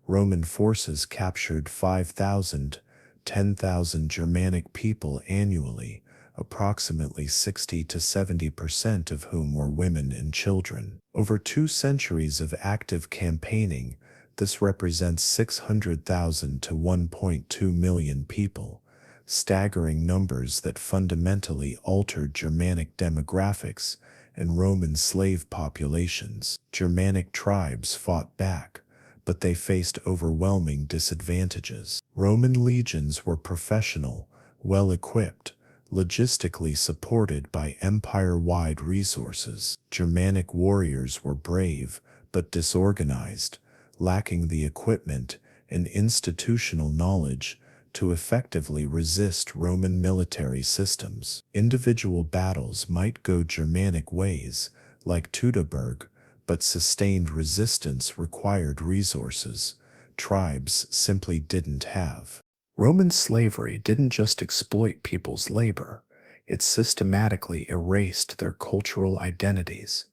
Roman forces captured 5,000, 10,000 Germanic people annually, approximately 60 to 70% of whom were women and children. Over 2 centuries of active campaigning, this represents 600,000 to 1.2 million people, staggering numbers that fundamentally altered Germanic demographics and Roman slave populations. Germanic tribes fought back, but they faced overwhelming disadvantages. Roman legions were professional, well-equipped, logistically supported by empire-wide resources. Germanic warriors were brave, but disorganized, lacking the equipment and institutional knowledge to effectively resist Roman military systems. Individual battles might go Germanic ways, like Teutoburg, but sustained resistance required resources tribes simply didn't have. Roman slavery didn't just exploit people's labor, it systematically erased their cultural identities,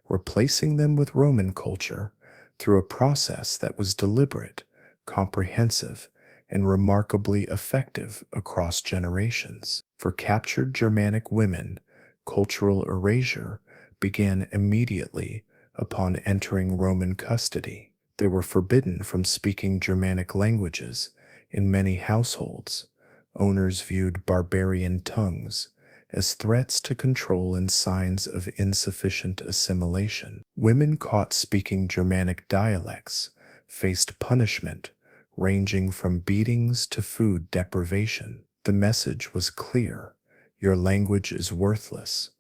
replacing them with Roman culture through a process that was deliberate, comprehensive, and remarkably effective across generations. For captured Germanic women, cultural erasure began immediately upon entering Roman custody. They were forbidden from speaking Germanic languages. In many households, owners viewed barbarian tongues as threats to control and signs of insufficient assimilation. Women caught speaking Germanic dialects faced punishment ranging from beatings to food deprivation. The message was clear: your language is worthless.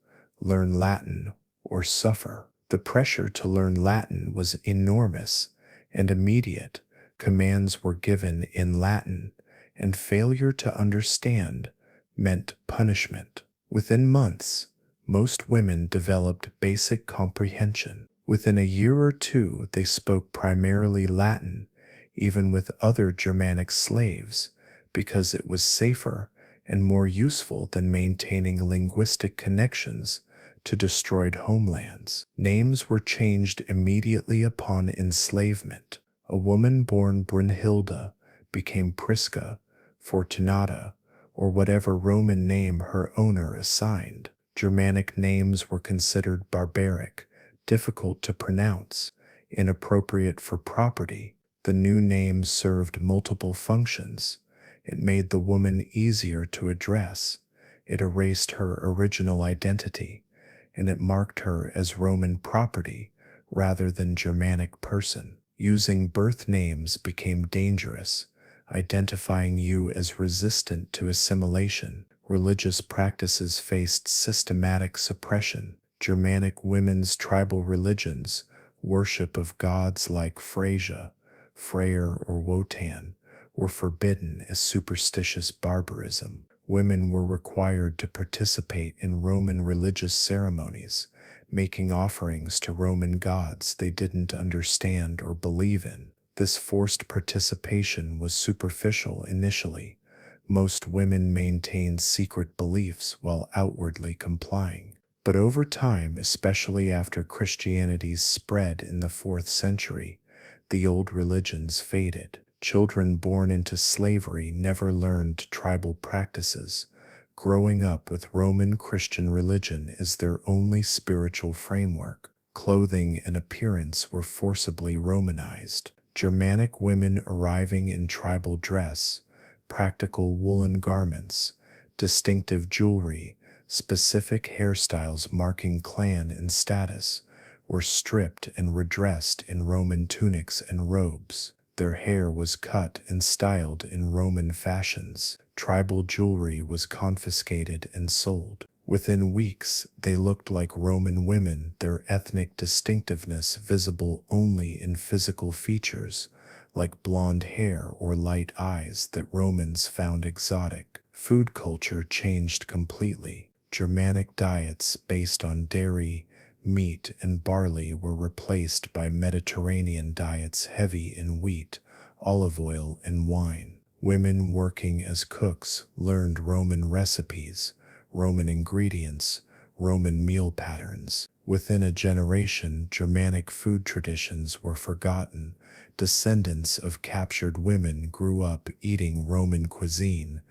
Learn Latin or suffer. The pressure to learn Latin was enormous and immediate. Commands were given in Latin, and failure to understand meant punishment. Within months, most women developed basic comprehension. Within a year or two, they spoke primarily Latin, even with other Germanic slaves, because it was safer and more useful than maintaining linguistic connections to destroyed homelands. Names were changed immediately upon enslavement. A woman born Brunhilda became Prisca, Fortunata, or whatever Roman name her owner assigned. Germanic names were considered barbaric, difficult to pronounce, inappropriate for property. The new name served multiple functions. It made the woman easier to address. It erased her original identity, and it marked her as Roman property rather than Germanic person. Using birth names became dangerous, identifying you as resistant to assimilation. Religious practices faced systematic suppression. Germanic women's tribal religions, worship of gods like Freyja, Freyr, or Wotan, were forbidden as superstitious barbarism. Women were required to participate in Roman religious ceremonies, making offerings to Roman gods they didn't understand or believe in. This forced participation was superficial initially. Most women maintained secret beliefs while outwardly complying. But over time, especially after Christianity's spread in the 4th century, the old religions faded. Children born into slavery never learned tribal practices, growing up with Roman Christian religion as their only spiritual framework. Clothing and appearance were forcibly Romanized. Germanic women arriving in tribal dress, practical woolen garments, distinctive jewelry, specific hairstyles marking clan and status, were stripped and redressed in Roman tunics and robes. Their hair was cut and styled in Roman fashions. Tribal jewelry was confiscated and sold. Within weeks, they looked like Roman women, their ethnic distinctiveness visible only in physical features, like blonde hair or light eyes that Romans found exotic. Food culture changed completely. Germanic diets based on dairy, meat, and barley were replaced by Mediterranean diets heavy in wheat, olive oil, and wine. Women working as cooks learned Roman recipes, Roman ingredients, Roman meal patterns. Within a generation, Germanic food traditions were forgotten. Descendants of captured women grew up eating Roman cuisine,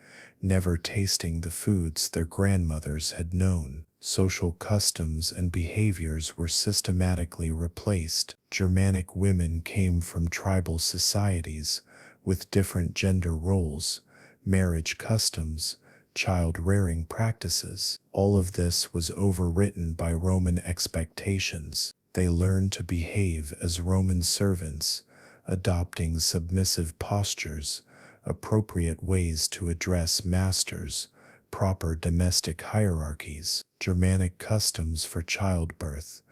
never tasting the foods their grandmothers had known. Social customs and behaviors were systematically replaced. Germanic women came from tribal societies with different gender roles, marriage customs, child rearing practices. All of this was overwritten by Roman expectations. They learned to behave as Roman servants, adopting submissive postures, appropriate ways to address masters, proper domestic hierarchies, Germanic customs for childbirth,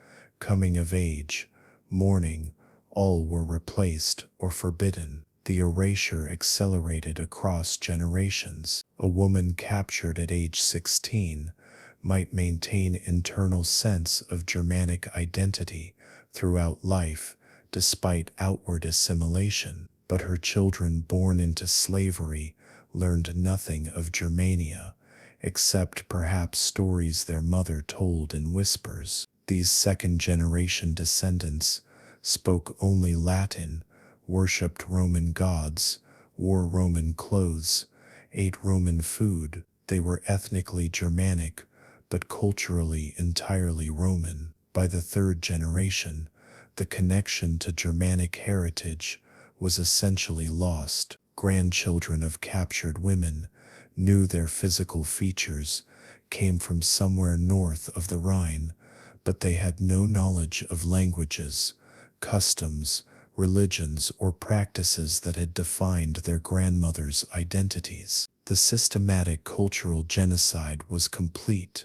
coming of age, mourning, all were replaced or forbidden. The erasure accelerated across generations. A woman captured at age 16 might maintain internal sense of Germanic identity throughout life, despite outward assimilation, but her children born into slavery learned nothing of Germania, except perhaps stories their mother told in whispers. These second-generation descendants spoke only Latin, worshipped Roman gods, wore Roman clothes, ate Roman food. They were ethnically Germanic, but culturally entirely Roman. By the third generation, the connection to Germanic heritage was essentially lost. Grandchildren of captured women knew their physical features came from somewhere north of the Rhine, but they had no knowledge of languages, customs, religions, or practices that had defined their grandmothers' identities. The systematic cultural genocide was complete.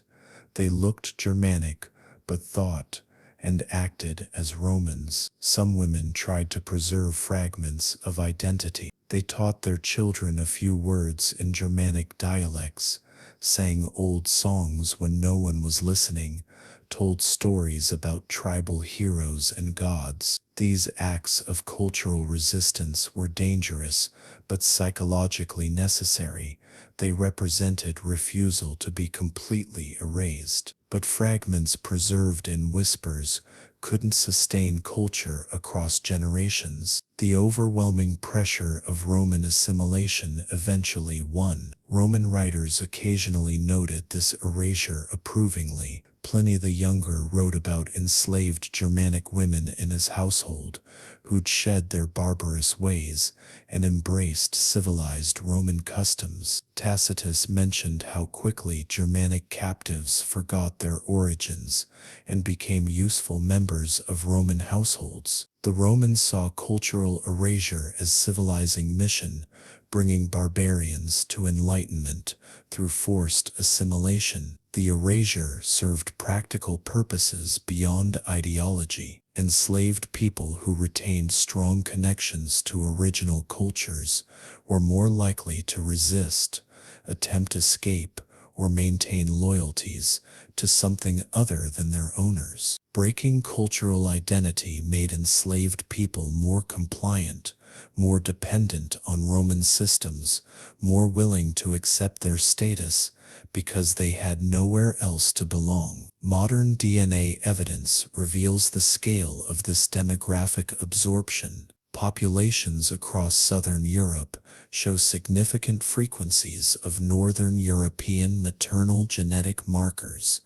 They looked Germanic, but thought and acted as Romans. Some women tried to preserve fragments of identity. They taught their children a few words in Germanic dialects, sang old songs when no one was listening, told stories about tribal heroes and gods. These acts of cultural resistance were dangerous, but psychologically necessary. They represented refusal to be completely erased. But fragments preserved in whispers couldn't sustain culture across generations. The overwhelming pressure of Roman assimilation eventually won. Roman writers occasionally noted this erasure approvingly. Pliny the Younger wrote about enslaved Germanic women in his household who'd shed their barbarous ways and embraced civilized Roman customs. Tacitus mentioned how quickly Germanic captives forgot their origins and became useful members of Roman households. The Romans saw cultural erasure as civilizing mission, bringing barbarians to enlightenment through forced assimilation. The erasure served practical purposes beyond ideology. Enslaved people who retained strong connections to original cultures were more likely to resist, attempt escape, or maintain loyalties to something other than their owners. Breaking cultural identity made enslaved people more compliant, more dependent on Roman systems, more willing to accept their status because they had nowhere else to belong. Modern DNA evidence reveals the scale of this demographic absorption. Populations across southern Europe show significant frequencies of Northern European maternal genetic markers,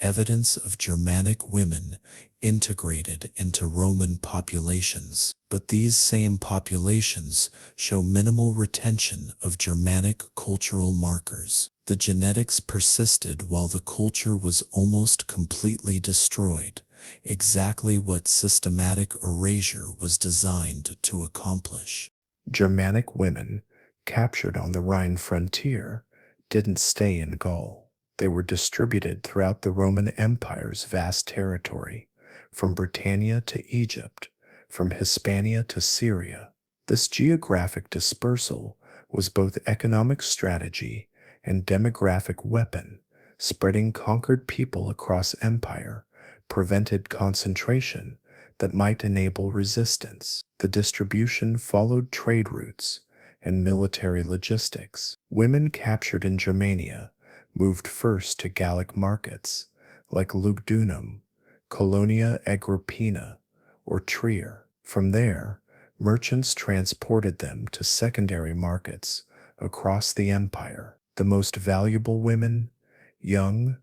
evidence of Germanic women integrated into Roman populations. But these same populations show minimal retention of Germanic cultural markers. The genetics persisted while the culture was almost completely destroyed, exactly what systematic erasure was designed to accomplish. Germanic women captured on the Rhine frontier didn't stay in Gaul. They were distributed throughout the Roman Empire's vast territory, from Britannia to Egypt, from Hispania to Syria. This geographic dispersal was both economic strategy and demographic weapon. Spreading conquered people across empire prevented concentration that might enable resistance. The distribution followed trade routes and military logistics. Women captured in Germania moved first to Gallic markets like Lugdunum, Colonia Agrippina, or Trier. From there, merchants transported them to secondary markets across the empire. The most valuable women, young,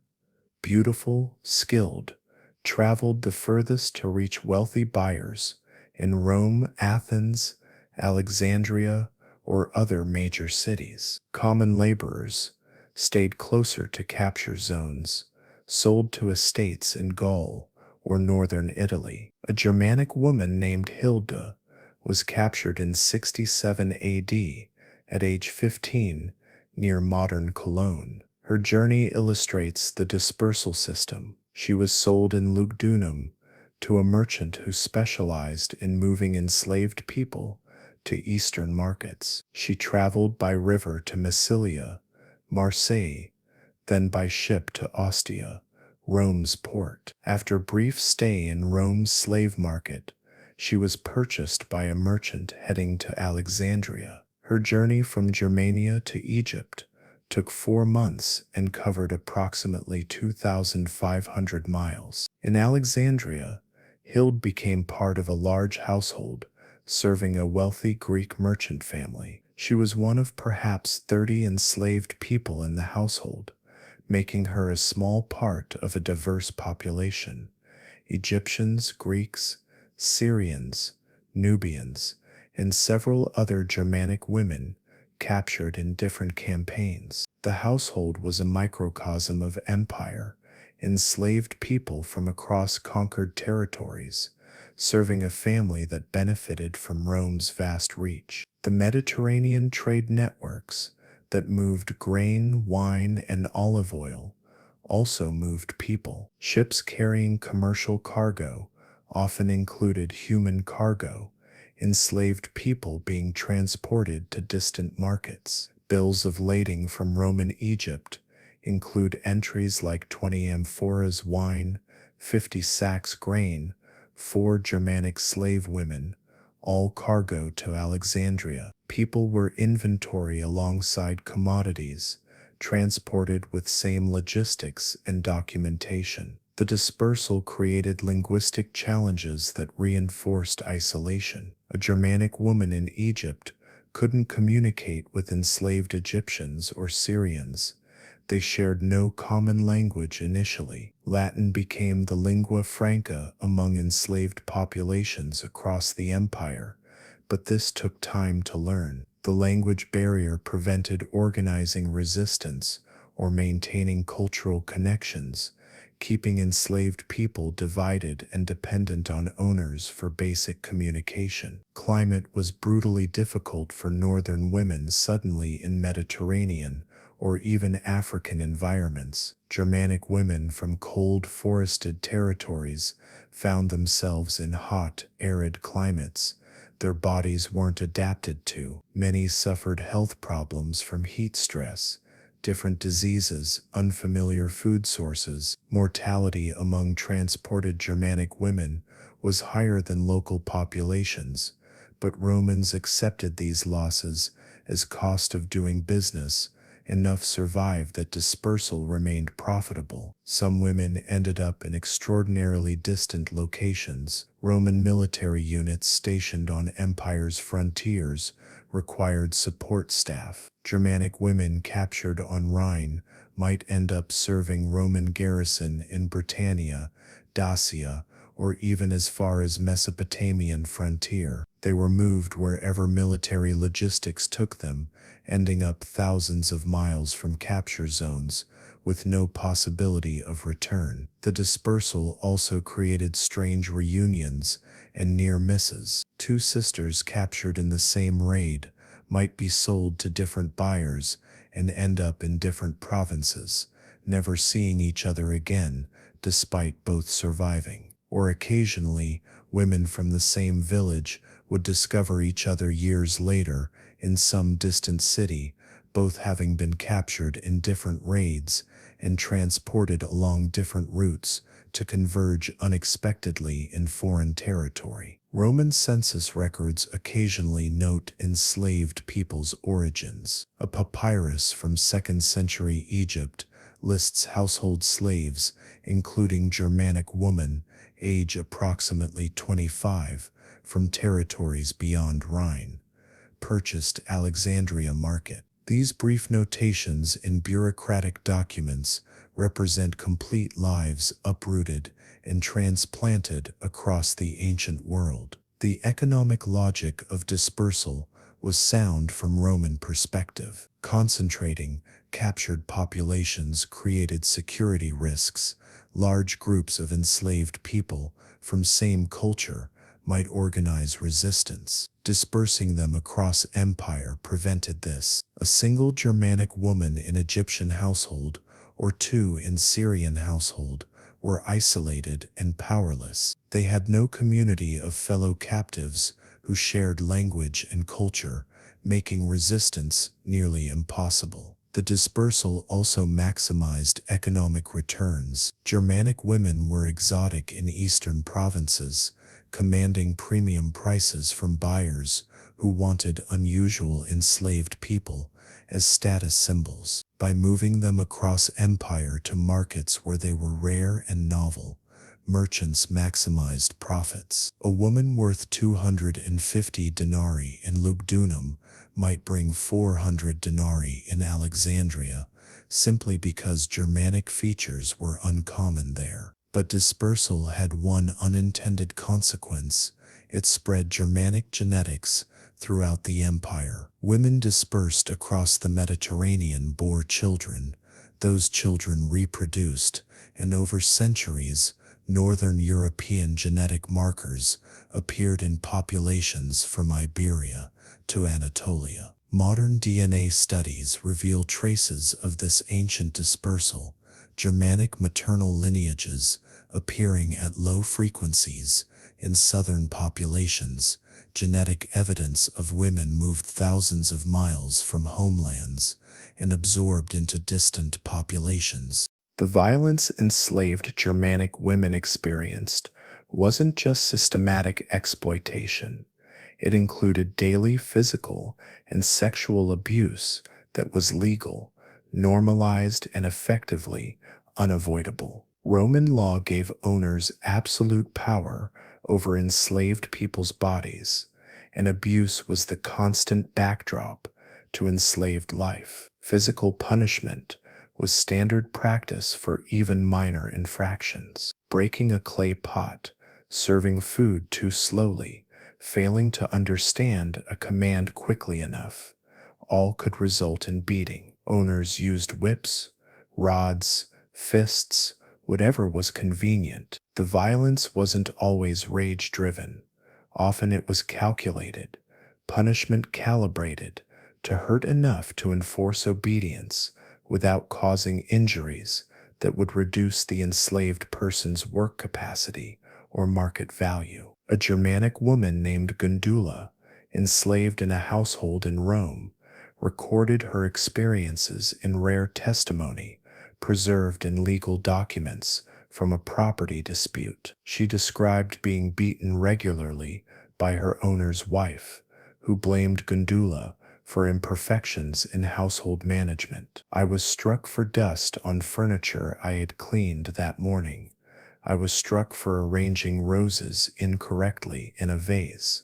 beautiful, skilled, traveled the furthest to reach wealthy buyers in Rome, Athens, Alexandria, or other major cities. Common laborers stayed closer to capture zones, sold to estates in Gaul or northern Italy. A Germanic woman named Hilda was captured in 67 AD at age 15 near modern Cologne. Her journey illustrates the dispersal system. She was sold in Lugdunum to a merchant who specialized in moving enslaved people to eastern markets. She traveled by river to Massilia, Marseille, then by ship to Ostia, Rome's port. After a brief stay in Rome's slave market, she was purchased by a merchant heading to Alexandria. Her journey from Germania to Egypt took 4 months and covered approximately 2,500 miles. In Alexandria, Hild became part of a large household, serving a wealthy Greek merchant family. She was one of perhaps 30 enslaved people in the household, making her a small part of a diverse population: Egyptians, Greeks, Syrians, Nubians, and several other Germanic women captured in different campaigns. The household was a microcosm of empire, enslaved people from across conquered territories, serving a family that benefited from Rome's vast reach. The Mediterranean trade networks that moved grain, wine, and olive oil also moved people. Ships carrying commercial cargo often included human cargo, enslaved people being transported to distant markets. Bills of lading from Roman Egypt include entries like 20 amphoras wine, 50 sacks grain, 4 Germanic slave women, all cargo to Alexandria. People were inventory alongside commodities, transported with same logistics and documentation. The dispersal created linguistic challenges that reinforced isolation. A Germanic woman in Egypt couldn't communicate with enslaved Egyptians or Syrians. They shared no common language initially. Latin became the lingua franca among enslaved populations across the empire, but this took time to learn. The language barrier prevented organizing resistance or maintaining cultural connections, keeping enslaved people divided and dependent on owners for basic communication. Climate was brutally difficult for northern women suddenly in Mediterranean or even African environments. Germanic women from cold forested territories found themselves in hot, arid climates their bodies weren't adapted to. Many suffered health problems from heat stress, different diseases, unfamiliar food sources. Mortality among transported Germanic women was higher than local populations, but Romans accepted these losses as cost of doing business. Enough survived that dispersal remained profitable. Some women ended up in extraordinarily distant locations. Roman military units stationed on empire's frontiers required support staff. Germanic women captured on Rhine might end up serving Roman garrison in Britannia, Dacia, or even as far as Mesopotamian frontier. They were moved wherever military logistics took them, ending up thousands of miles from capture zones with no possibility of return. The dispersal also created strange reunions and near misses. 2 sisters captured in the same raid might be sold to different buyers and end up in different provinces, never seeing each other again despite both surviving. Or occasionally, women from the same village would discover each other years later in some distant city, both having been captured in different raids and transported along different routes to converge unexpectedly in foreign territory. Roman census records occasionally note enslaved people's origins. A papyrus from 2nd century Egypt lists household slaves, including Germanic women, age approximately 25, from territories beyond Rhine, purchased Alexandria market. These brief notations in bureaucratic documents represent complete lives uprooted and transplanted across the ancient world. The economic logic of dispersal was sound from Roman perspective. Concentrating captured populations created security risks. Large groups of enslaved people from same culture might organize resistance. Dispersing them across empire prevented this. A single Germanic woman in Egyptian household or two in Syrian household were isolated and powerless. They had no community of fellow captives who shared language and culture, making resistance nearly impossible. The dispersal also maximized economic returns. Germanic women were exotic in eastern provinces, commanding premium prices from buyers who wanted unusual enslaved people as status symbols. By moving them across empire to markets where they were rare and novel, merchants maximized profits. A woman worth 250 denarii in Lugdunum might bring 400 denarii in Alexandria, simply because Germanic features were uncommon there. But dispersal had one unintended consequence. It spread Germanic genetics throughout the empire. Women dispersed across the Mediterranean bore children. Those children reproduced, and over centuries, Northern European genetic markers appeared in populations from Iberia to Anatolia. Modern DNA studies reveal traces of this ancient dispersal. Germanic maternal lineages appearing at low frequencies in southern populations, genetic evidence of women moved thousands of miles from homelands and absorbed into distant populations. The violence enslaved Germanic women experienced wasn't just systematic exploitation. It included daily physical and sexual abuse that was legal, normalized, and effectively unavoidable. Roman law gave owners absolute power over enslaved people's bodies, and abuse was the constant backdrop to enslaved life. Physical punishment was standard practice for even minor infractions. Breaking a clay pot, serving food too slowly, failing to understand a command quickly enough, all could result in beating. Owners used whips, rods, fists, whatever was convenient. The violence wasn't always rage-driven. Often it was calculated, punishment calibrated to hurt enough to enforce obedience without causing injuries that would reduce the enslaved person's work capacity or market value. A Germanic woman named Gundula, enslaved in a household in Rome, recorded her experiences in rare testimony preserved in legal documents from a property dispute. She described being beaten regularly by her owner's wife, who blamed Gundula for imperfections in household management. I was struck for dust on furniture I had cleaned that morning. I was struck for arranging roses incorrectly in a vase.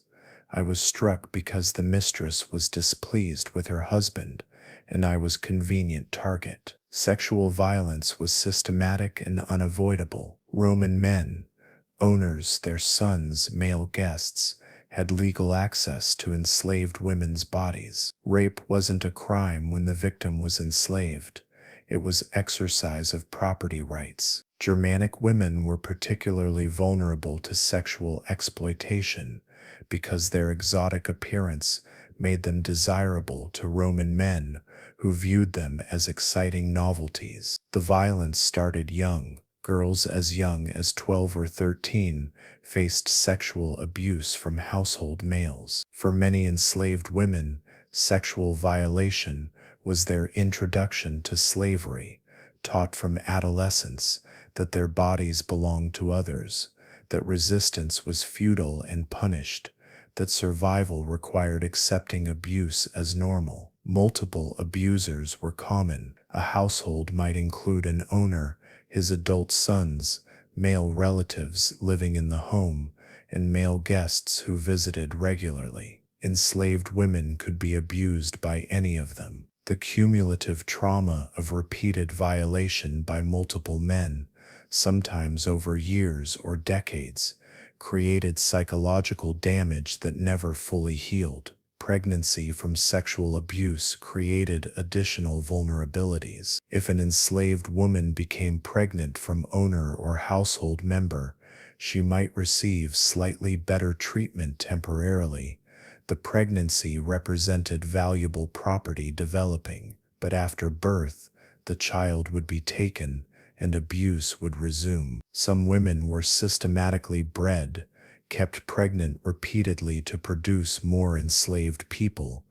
I was struck because the mistress was displeased with her husband, and I was convenient target. Sexual violence was systematic and unavoidable. Roman men, owners, their sons, male guests, had legal access to enslaved women's bodies. Rape wasn't a crime when the victim was enslaved. It was exercise of property rights. Germanic women were particularly vulnerable to sexual exploitation because their exotic appearance made them desirable to Roman men who viewed them as exciting novelties. The violence started young. Girls as young as 12 or 13 faced sexual abuse from household males. For many enslaved women, sexual violation was their introduction to slavery, taught from adolescence that their bodies belonged to others, that resistance was futile and punished, that survival required accepting abuse as normal. Multiple abusers were common. A household might include an owner, his adult sons, male relatives living in the home, and male guests who visited regularly. Enslaved women could be abused by any of them. The cumulative trauma of repeated violation by multiple men, sometimes over years or decades, created psychological damage that never fully healed. Pregnancy from sexual abuse created additional vulnerabilities. If an enslaved woman became pregnant from owner or household member, she might receive slightly better treatment temporarily. The pregnancy represented valuable property developing, but after birth, the child would be taken and abuse would resume. Some women were systematically bred, kept pregnant repeatedly to produce more enslaved people,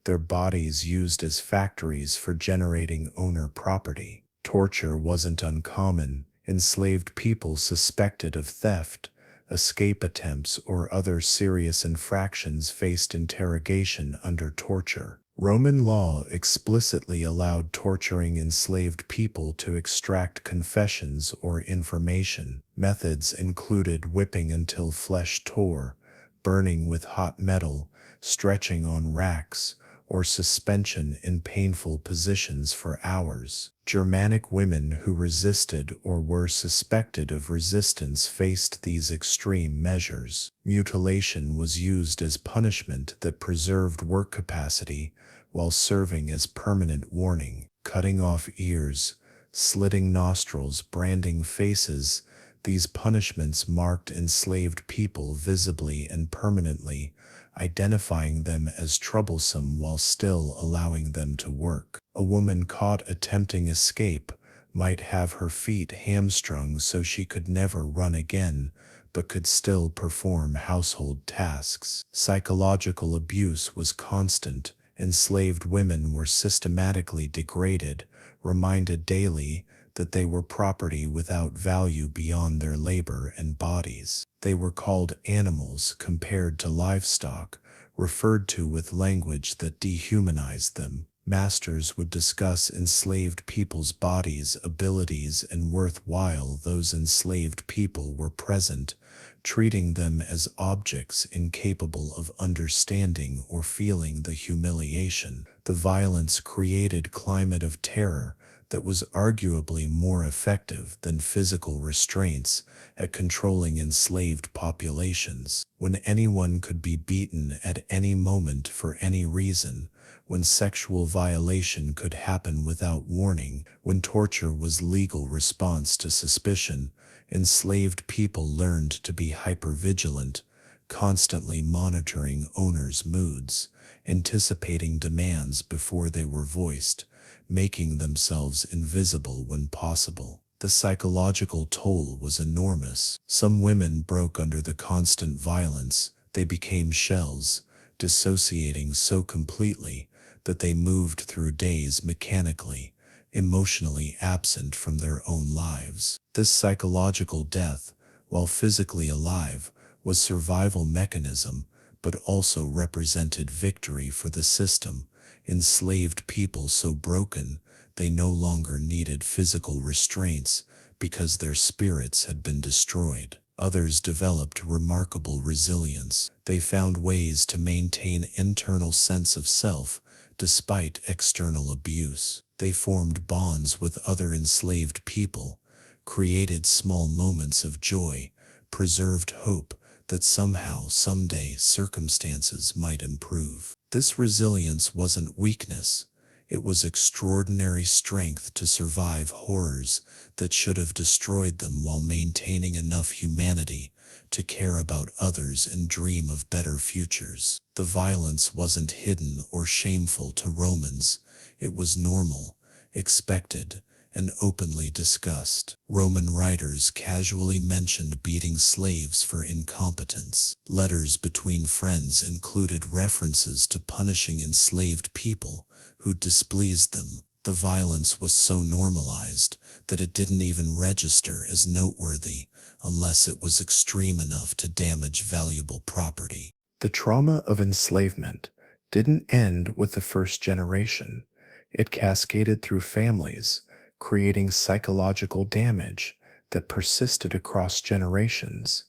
their bodies used as factories for generating owner property. Torture wasn't uncommon. Enslaved people suspected of theft, escape attempts, or other serious infractions faced interrogation under torture. Roman law explicitly allowed torturing enslaved people to extract confessions or information. Methods included whipping until flesh tore, burning with hot metal, stretching on racks, or suspension in painful positions for hours. Germanic women who resisted or were suspected of resistance faced these extreme measures. Mutilation was used as punishment that preserved work capacity while serving as permanent warning. Cutting off ears, slitting nostrils, branding faces, these punishments marked enslaved people visibly and permanently, identifying them as troublesome while still allowing them to work. A woman caught attempting escape might have her feet hamstrung so she could never run again, but could still perform household tasks. Psychological abuse was constant. Enslaved women were systematically degraded, reminded daily that they were property without value beyond their labor and bodies. They were called animals compared to livestock, referred to with language that dehumanized them. Masters would discuss enslaved people's bodies, abilities, and worth while those enslaved people were present, treating them as objects incapable of understanding or feeling the humiliation. The violence created climate of terror that was arguably more effective than physical restraints at controlling enslaved populations. When anyone could be beaten at any moment for any reason, when sexual violation could happen without warning, when torture was legal response to suspicion, enslaved people learned to be hypervigilant, constantly monitoring owners' moods, anticipating demands before they were voiced, making themselves invisible when possible. The psychological toll was enormous. Some women broke under the constant violence. They became shells, dissociating so completely that they moved through days mechanically, emotionally absent from their own lives. This psychological death, while physically alive, was survival mechanism, but also represented victory for the system. Enslaved people so broken, they no longer needed physical restraints because their spirits had been destroyed. Others developed remarkable resilience. They found ways to maintain internal sense of self despite external abuse. They formed bonds with other enslaved people, created small moments of joy, preserved hope that somehow, someday, circumstances might improve. This resilience wasn't weakness. It was extraordinary strength to survive horrors that should have destroyed them while maintaining enough humanity to care about others and dream of better futures. The violence wasn't hidden or shameful to Romans. It was normal, expected, and openly discussed. Roman writers casually mentioned beating slaves for incompetence. Letters between friends included references to punishing enslaved people who displeased them. The violence was so normalized that it didn't even register as noteworthy unless it was extreme enough to damage valuable property. The trauma of enslavement didn't end with the first generation. It cascaded through families, creating psychological damage that persisted across generations,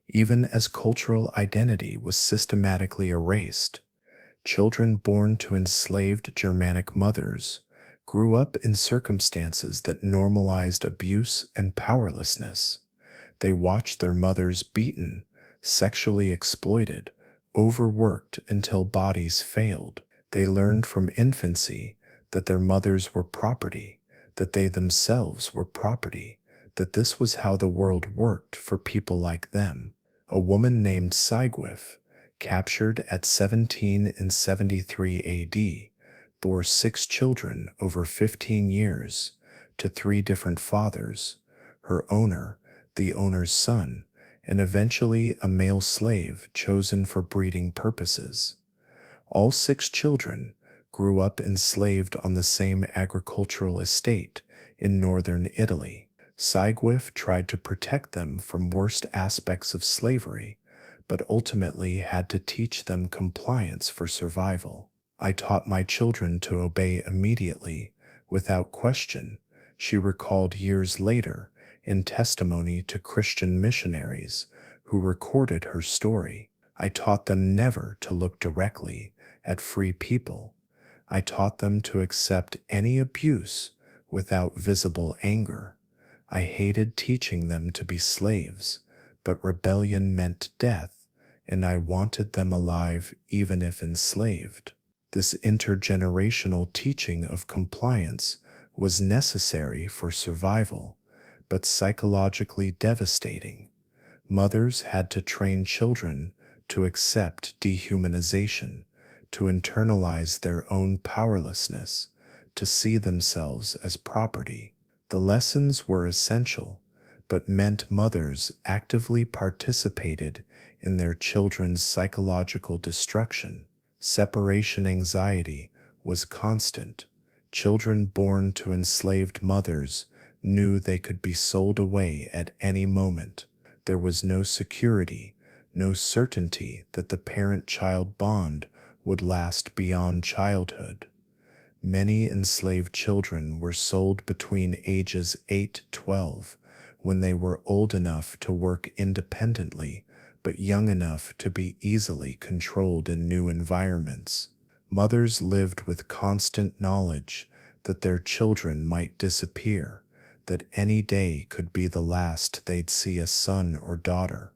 even as cultural identity was systematically erased. Children born to enslaved Germanic mothers grew up in circumstances that normalized abuse and powerlessness. They watched their mothers beaten, sexually exploited, overworked until bodies failed. They learned from infancy that their mothers were property, that they themselves were property, that this was how the world worked for people like them. A woman named Sigwith, captured at 17 in 73 AD, bore 6 children over 15 years to 3 different fathers, her owner, the owner's son, and eventually a male slave chosen for breeding purposes. All 6 children grew up enslaved on the same agricultural estate in northern Italy. Sigwith tried to protect them from worst aspects of slavery, but ultimately had to teach them compliance for survival. I taught my children to obey immediately, without question, she recalled years later in testimony to Christian missionaries who recorded her story. I taught them never to look directly at free people. I taught them to accept any abuse without visible anger. I hated teaching them to be slaves, but rebellion meant death, and I wanted them alive even if enslaved. This intergenerational teaching of compliance was necessary for survival, but psychologically devastating. Mothers had to train children to accept dehumanization, to internalize their own powerlessness, to see themselves as property. The lessons were essential, but meant mothers actively participated in their children's psychological destruction. Separation anxiety was constant. Children born to enslaved mothers knew they could be sold away at any moment. There was no security, no certainty that the parent-child bond would last beyond childhood. Many enslaved children were sold between ages 8 to 12, when they were old enough to work independently, but young enough to be easily controlled in new environments. Mothers lived with constant knowledge that their children might disappear, that any day could be the last they'd see a son or daughter.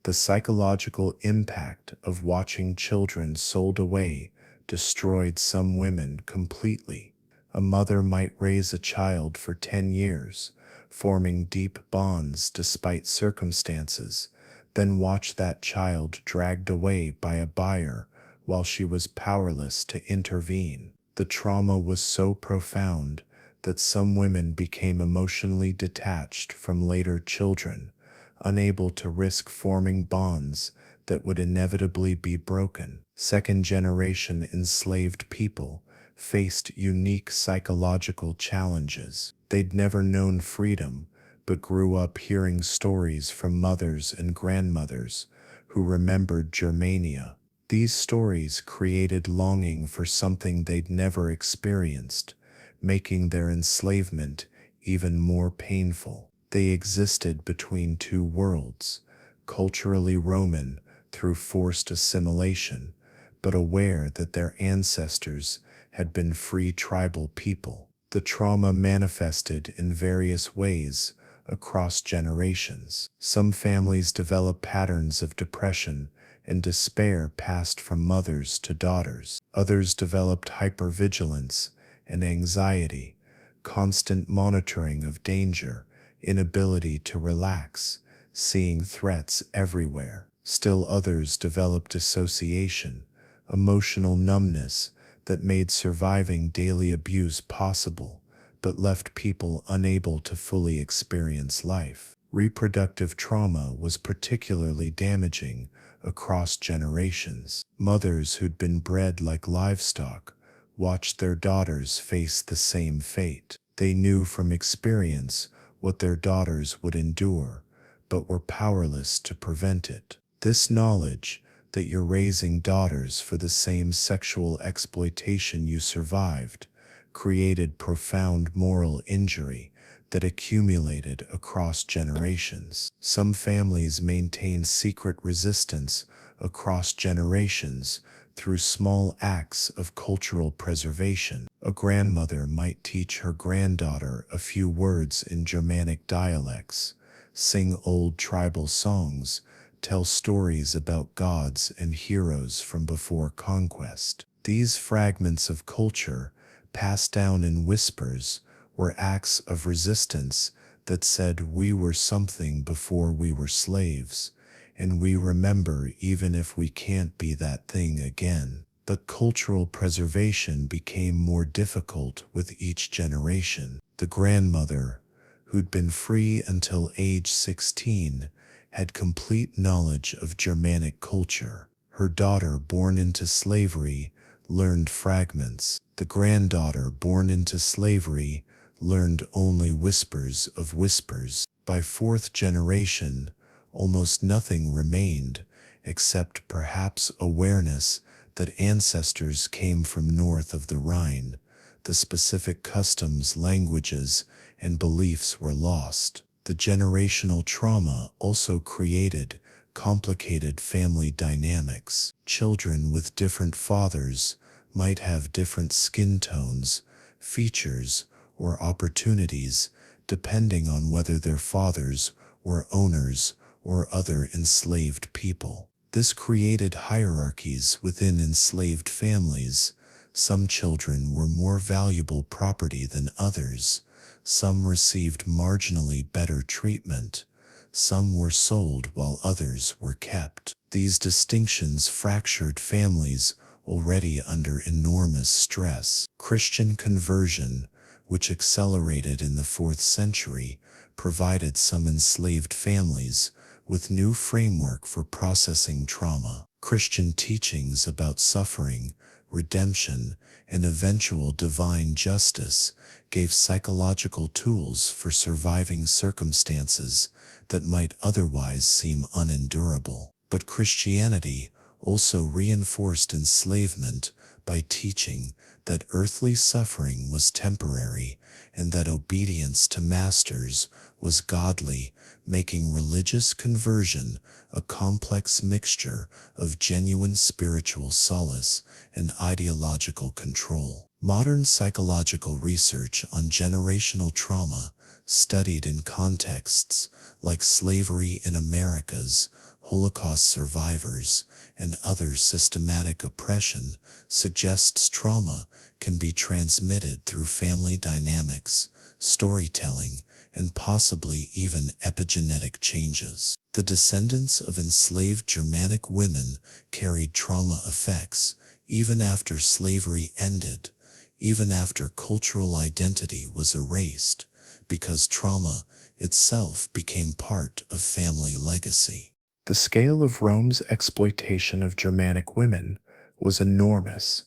The psychological impact of watching children sold away destroyed some women completely. A mother might raise a child for 10 years, forming deep bonds despite circumstances, then watch that child dragged away by a buyer while she was powerless to intervene. The trauma was so profound that some women became emotionally detached from later children, unable to risk forming bonds that would inevitably be broken. Second-generation enslaved people faced unique psychological challenges. They'd never known freedom, but grew up hearing stories from mothers and grandmothers who remembered Germania. These stories created longing for something they'd never experienced, making their enslavement even more painful. They existed between two worlds, culturally Roman through forced assimilation, but aware that their ancestors had been free tribal people. The trauma manifested in various ways across generations. Some families develop patterns of depression and despair passed from mothers to daughters. Others developed hypervigilance and anxiety, constant monitoring of danger, inability to relax, seeing threats everywhere. Still others developed dissociation, emotional numbness that made surviving daily abuse possible, but left people unable to fully experience life. Reproductive trauma was particularly damaging across generations. Mothers who'd been bred like livestock watched their daughters face the same fate. They knew from experience what their daughters would endure, but were powerless to prevent it. This knowledge that you're raising daughters for the same sexual exploitation you survived created profound moral injury that accumulated across generations. Some families maintain secret resistance across generations through small acts of cultural preservation. A grandmother might teach her granddaughter a few words in Germanic dialects, sing old tribal songs, tell stories about gods and heroes from before conquest. These fragments of culture, passed down in whispers, were acts of resistance that said we were something before we were slaves, and we remember even if we can't be that thing again. But cultural preservation became more difficult with each generation. The grandmother, who'd been free until age 16, had complete knowledge of Germanic culture. Her daughter, born into slavery, learned fragments. The granddaughter, born into slavery, learned only whispers of whispers. By fourth generation, almost nothing remained, except perhaps awareness that ancestors came from north of the Rhine. The specific customs, languages, and beliefs were lost. The generational trauma also created complicated family dynamics. Children with different fathers might have different skin tones, features, or opportunities, depending on whether their fathers were owners or other enslaved people. This created hierarchies within enslaved families. Some children were more valuable property than others. Some received marginally better treatment. Some were sold while others were kept. These distinctions fractured families already under enormous stress. Christian conversion, which accelerated in the 4th century, provided some enslaved families with new framework for processing trauma. Christian teachings about suffering, redemption, and eventual divine justice gave psychological tools for surviving circumstances that might otherwise seem unendurable. But Christianity also reinforced enslavement by teaching that earthly suffering was temporary and that obedience to masters was godly, making religious conversion a complex mixture of genuine spiritual solace and ideological control. Modern psychological research on generational trauma, studied in contexts like slavery in Americas, Holocaust survivors, and other systematic oppression, suggests trauma can be transmitted through family dynamics, storytelling, and possibly even epigenetic changes. The descendants of enslaved Germanic women carried trauma effects even after slavery ended, even after cultural identity was erased, because trauma itself became part of family legacy. The scale of Rome's exploitation of Germanic women was enormous,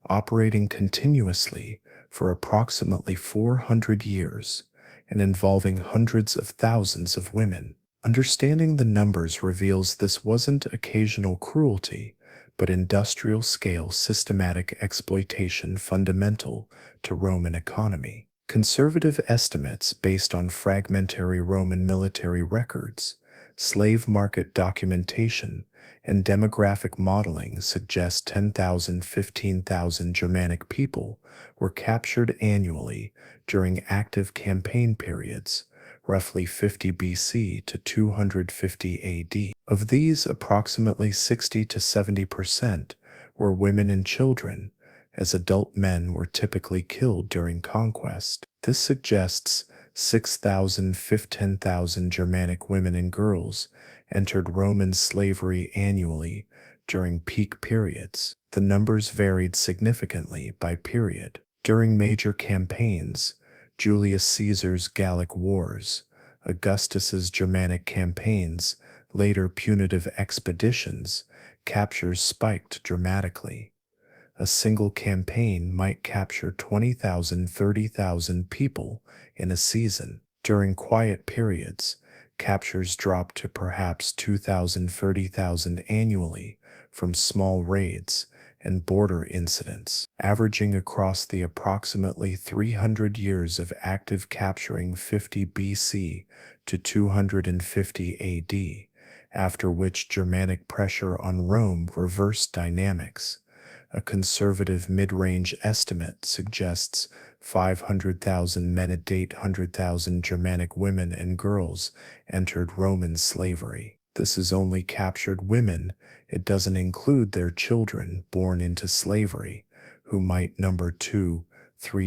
operating continuously for approximately 400 years and involving hundreds of thousands of women. Understanding the numbers reveals this wasn't occasional cruelty, but industrial-scale systematic exploitation fundamental to Roman economy. Conservative estimates based on fragmentary Roman military records, slave market documentation, and demographic modeling suggest 10,000–15,000 Germanic people were captured annually during active campaign periods, roughly 50 BC to 250 AD. Of these, approximately 60 to 70% were women and children, as adult men were typically killed during conquest. This suggests 6,000–10,000 Germanic women and girls entered Roman slavery annually during peak periods. The numbers varied significantly by period. During major campaigns, Julius Caesar's Gallic Wars, Augustus's Germanic campaigns, later punitive expeditions, captures spiked dramatically. A single campaign might capture 20,000–30,000 people in a season. During quiet periods, captures dropped to perhaps 2,000–30,000 annually from small raids and border incidents, averaging across the approximately 300 years of active capturing 50 BC to 250 AD, after which Germanic pressure on Rome reversed dynamics. A conservative mid-range estimate suggests 500,000 men at 800,000 Germanic women and girls entered Roman slavery. This is only captured women. It doesn't include their children born into slavery, who might number 2-3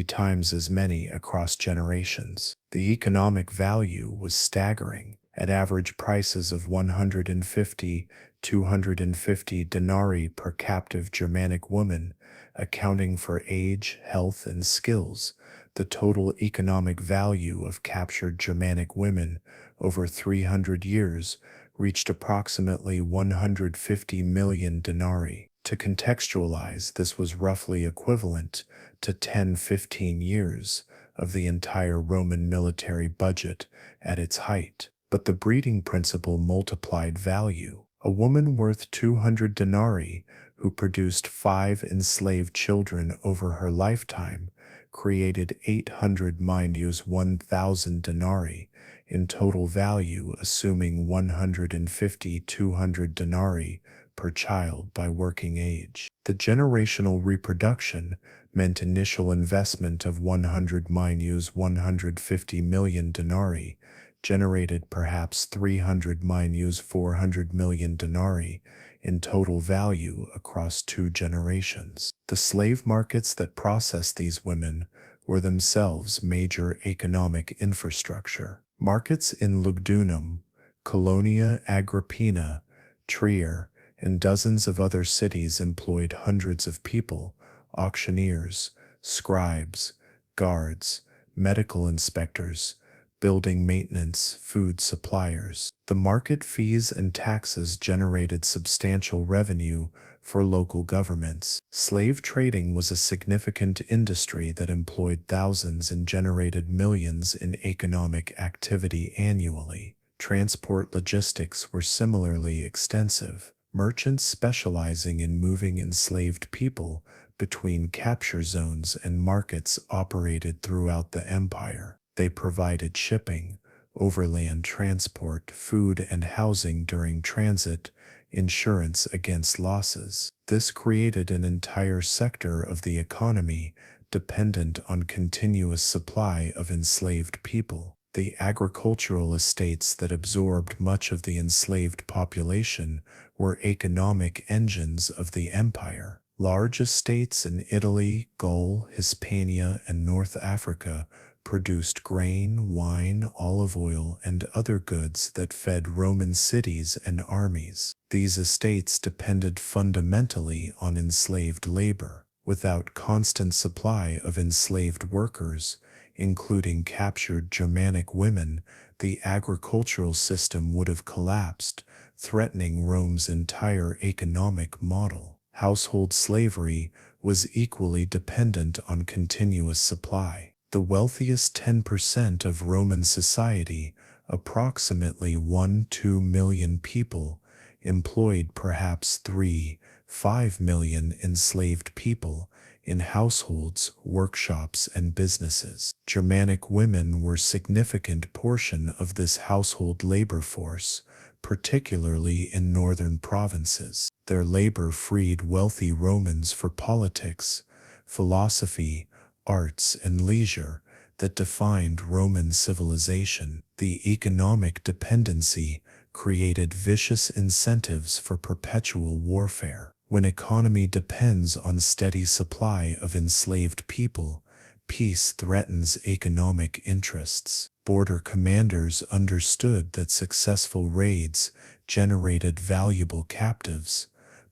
times as many across generations. The economic value was staggering. At average prices of 150-250 denarii per captive Germanic woman, accounting for age, health, and skills, the total economic value of captured Germanic women over 300 years reached approximately 150 million denarii. To contextualize, this was roughly equivalent to 10-15 years of the entire Roman military budget at its height. But the breeding principle multiplied value. A woman worth 200 denarii who produced 5 enslaved children over her lifetime created 800 minus 1,000 denarii in total value, assuming 150-200 denarii per child by working age. The generational reproduction meant initial investment of 100 minus 150 million denarii generated perhaps 300 minus 400 million denarii in total value across 2 generations. The slave markets that processed these women were themselves major economic infrastructure. Markets in Lugdunum, Colonia Agrippina, Trier, and dozens of other cities employed hundreds of people: auctioneers, scribes, guards, medical inspectors, building maintenance, food suppliers. The market fees and taxes generated substantial revenue for local governments. Slave trading was a significant industry that employed thousands and generated millions in economic activity annually. Transport logistics were similarly extensive. Merchants specializing in moving enslaved people between capture zones and markets operated throughout the empire. They provided shipping, overland transport, food and housing during transit, insurance against losses. This created an entire sector of the economy dependent on continuous supply of enslaved people. The agricultural estates that absorbed much of the enslaved population were economic engines of the empire. Large estates in Italy, Gaul, Hispania, and North Africa produced grain, wine, olive oil, and other goods that fed Roman cities and armies. These estates depended fundamentally on enslaved labor. Without constant supply of enslaved workers, including captured Germanic women, the agricultural system would have collapsed, threatening Rome's entire economic model. Household slavery was equally dependent on continuous supply. The wealthiest 10% of Roman society, approximately 1-2 million people, employed perhaps 3-5 million enslaved people in households, workshops, and businesses. Germanic women were a significant portion of this household labor force, particularly in northern provinces. Their labor freed wealthy Romans for politics, philosophy, arts, and leisure that defined Roman civilization. The economic dependency created vicious incentives for perpetual warfare. When economy depends on steady supply of enslaved people, peace threatens economic interests. Border commanders understood that successful raids generated valuable captives,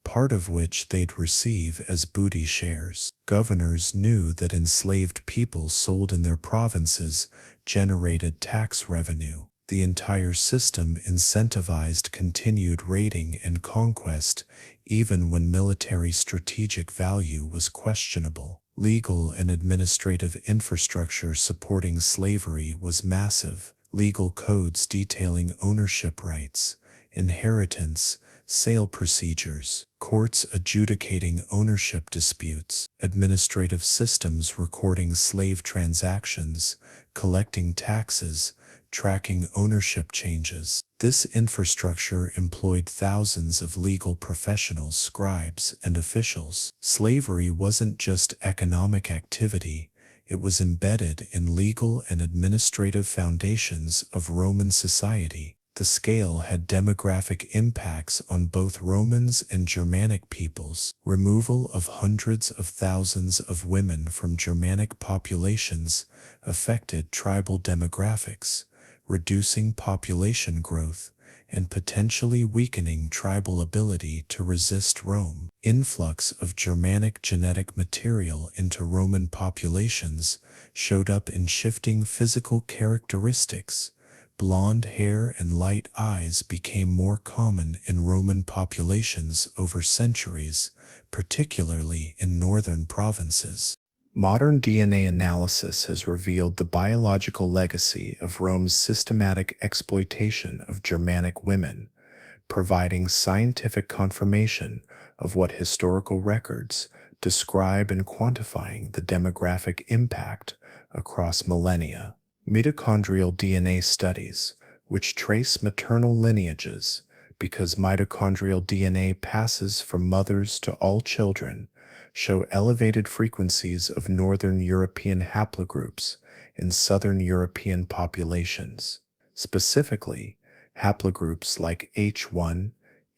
part of which they'd receive as booty shares. Governors knew that enslaved people sold in their provinces generated tax revenue. The entire system incentivized continued raiding and conquest, even when military strategic value was questionable. Legal and administrative infrastructure supporting slavery was massive. Legal codes detailing ownership rights, inheritance, sale procedures, courts adjudicating ownership disputes, administrative systems recording slave transactions, collecting taxes, tracking ownership changes. This infrastructure employed thousands of legal professionals, scribes, and officials. Slavery wasn't just economic activity, it was embedded in legal and administrative foundations of Roman society. The scale had demographic impacts on both Romans and Germanic peoples. Removal of hundreds of thousands of women from Germanic populations affected tribal demographics, reducing population growth and potentially weakening tribal ability to resist Rome. Influx of Germanic genetic material into Roman populations showed up in shifting physical characteristics. Blonde hair and light eyes became more common in Roman populations over centuries, particularly in northern provinces. Modern DNA analysis has revealed the biological legacy of Rome's systematic exploitation of Germanic women, providing scientific confirmation of what historical records describe and quantifying the demographic impact across millennia. Mitochondrial DNA studies, which trace maternal lineages, because mitochondrial DNA passes from mothers to all children, show elevated frequencies of Northern European haplogroups in Southern European populations. Specifically, haplogroups like H1,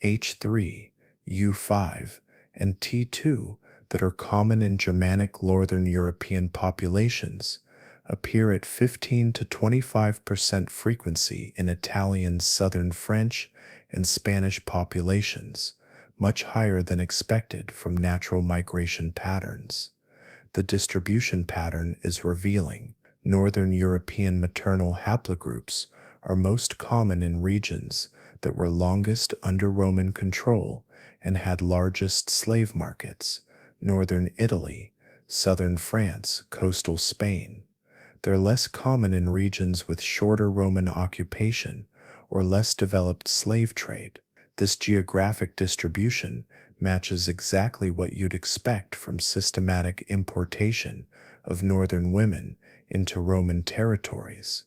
H3, U5, and T2 that are common in Germanic Northern European populations appear at 15 to 25% frequency in Italian, Southern French, and Spanish populations, much higher than expected from natural migration patterns. The distribution pattern is revealing. Northern European maternal haplogroups are most common in regions that were longest under Roman control and had largest slave markets: northern Italy, southern France, coastal Spain. They're less common in regions with shorter Roman occupation or less developed slave trade. This geographic distribution matches exactly what you'd expect from systematic importation of northern women into Roman territories.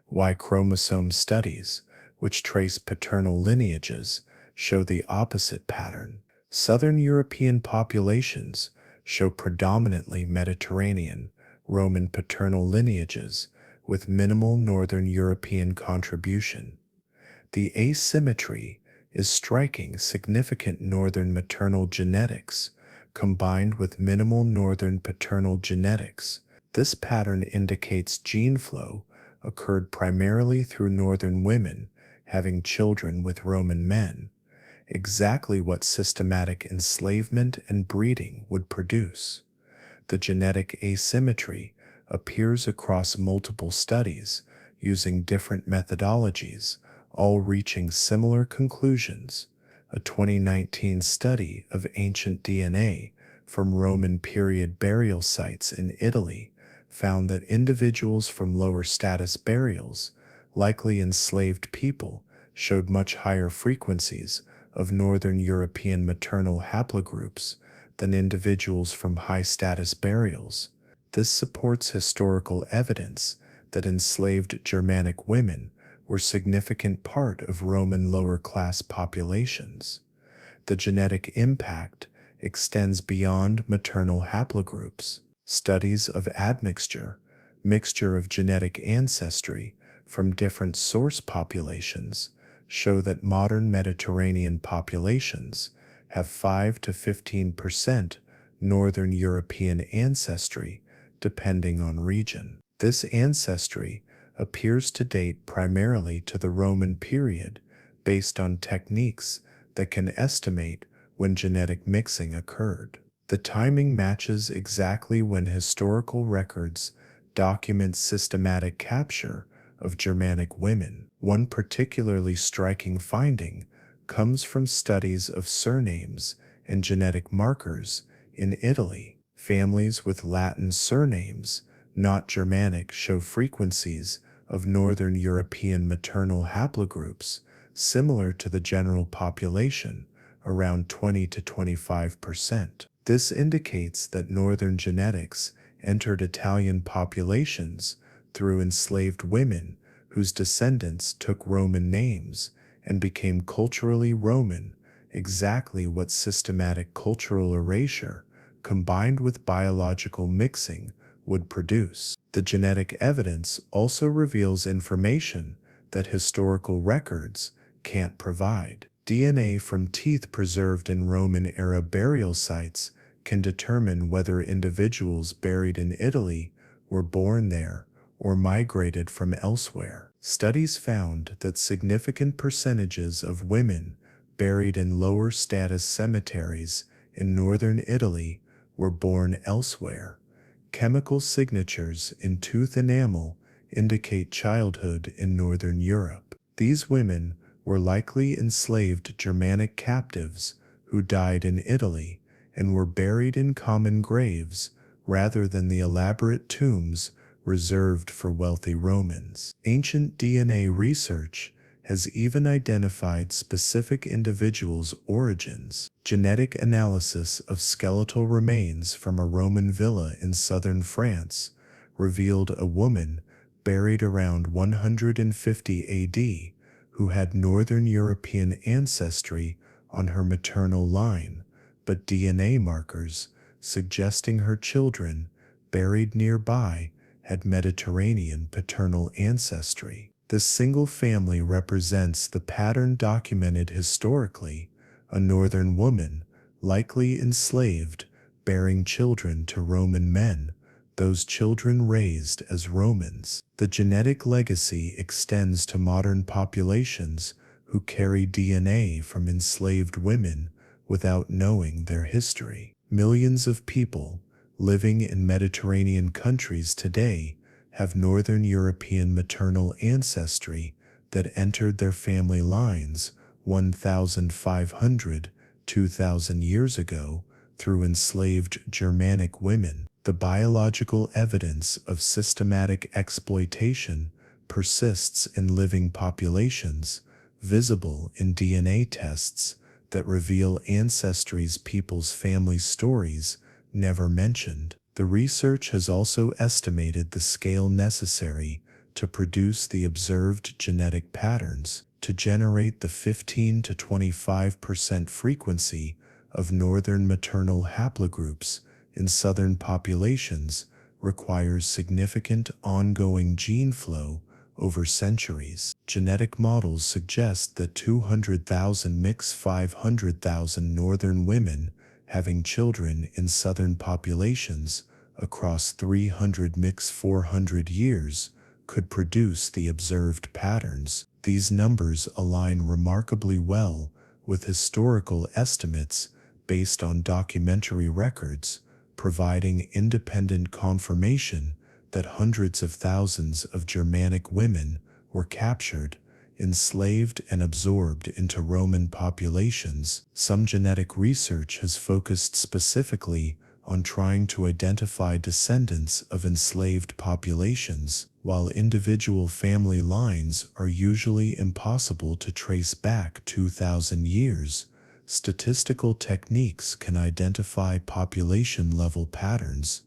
Y chromosome studies, which trace paternal lineages, show the opposite pattern. Southern European populations show predominantly Mediterranean, Roman paternal lineages with minimal Northern European contribution. The asymmetry is striking. Significant Northern maternal genetics combined with minimal Northern paternal genetics. This pattern indicates gene flow occurred primarily through Northern women having children with Roman men, exactly what systematic enslavement and breeding would produce. The genetic asymmetry appears across multiple studies using different methodologies, all reaching similar conclusions. A 2019 study of ancient DNA from Roman period burial sites in Italy found that individuals from lower status burials, likely enslaved people, showed much higher frequencies of Northern European maternal haplogroups than individuals from high-status burials. This supports historical evidence that enslaved Germanic women were a significant part of Roman lower-class populations. The genetic impact extends beyond maternal haplogroups. Studies of admixture, mixture of genetic ancestry from different source populations, show that modern Mediterranean populations have 5 to 15% Northern European ancestry, depending on region. This ancestry appears to date primarily to the Roman period, based on techniques that can estimate when genetic mixing occurred. The timing matches exactly when historical records document systematic capture of Germanic women. One particularly striking finding comes from studies of surnames and genetic markers in Italy. Families with Latin surnames, not Germanic, show frequencies of Northern European maternal haplogroups similar to the general population, around 20 to 25%. This indicates that northern genetics entered Italian populations through enslaved women whose descendants took Roman names and became culturally Roman, exactly what systematic cultural erasure combined with biological mixing would produce. The genetic evidence also reveals information that historical records can't provide. DNA from teeth preserved in Roman-era burial sites can determine whether individuals buried in Italy were born there or migrated from elsewhere. Studies found that significant percentages of women buried in lower status cemeteries in northern Italy were born elsewhere. Chemical signatures in tooth enamel indicate childhood in northern Europe. These women were likely enslaved Germanic captives who died in Italy and were buried in common graves rather than the elaborate tombs reserved for wealthy Romans. Ancient DNA research has even identified specific individuals' origins. Genetic analysis of skeletal remains from a Roman villa in southern France revealed a woman buried around 150 AD who had Northern European ancestry on her maternal line, but DNA markers suggesting her children buried nearby had Mediterranean paternal ancestry. This single family represents the pattern documented historically: a northern woman, likely enslaved, bearing children to Roman men, those children raised as Romans. The genetic legacy extends to modern populations who carry DNA from enslaved women without knowing their history. Millions of people living in Mediterranean countries today have Northern European maternal ancestry that entered their family lines 1,500, 2,000 years ago through enslaved Germanic women. The biological evidence of systematic exploitation persists in living populations, visible in DNA tests that reveal ancestry's people's family stories never mentioned. The research has also estimated the scale necessary to produce the observed genetic patterns to generate the 15 to 25% frequency of northern maternal haplogroups in southern populations requires significant ongoing gene flow over centuries. Genetic models suggest that 200,000 mix 500,000 northern women having children in southern populations across 300 mix 400 years could produce the observed patterns. These numbers align remarkably well with historical estimates based on documentary records, providing independent confirmation that hundreds of thousands of Germanic women were captured, enslaved, and absorbed into Roman populations. Some genetic research has focused specifically on trying to identify descendants of enslaved populations. While individual family lines are usually impossible to trace back 2,000 years, statistical techniques can identify population-level patterns.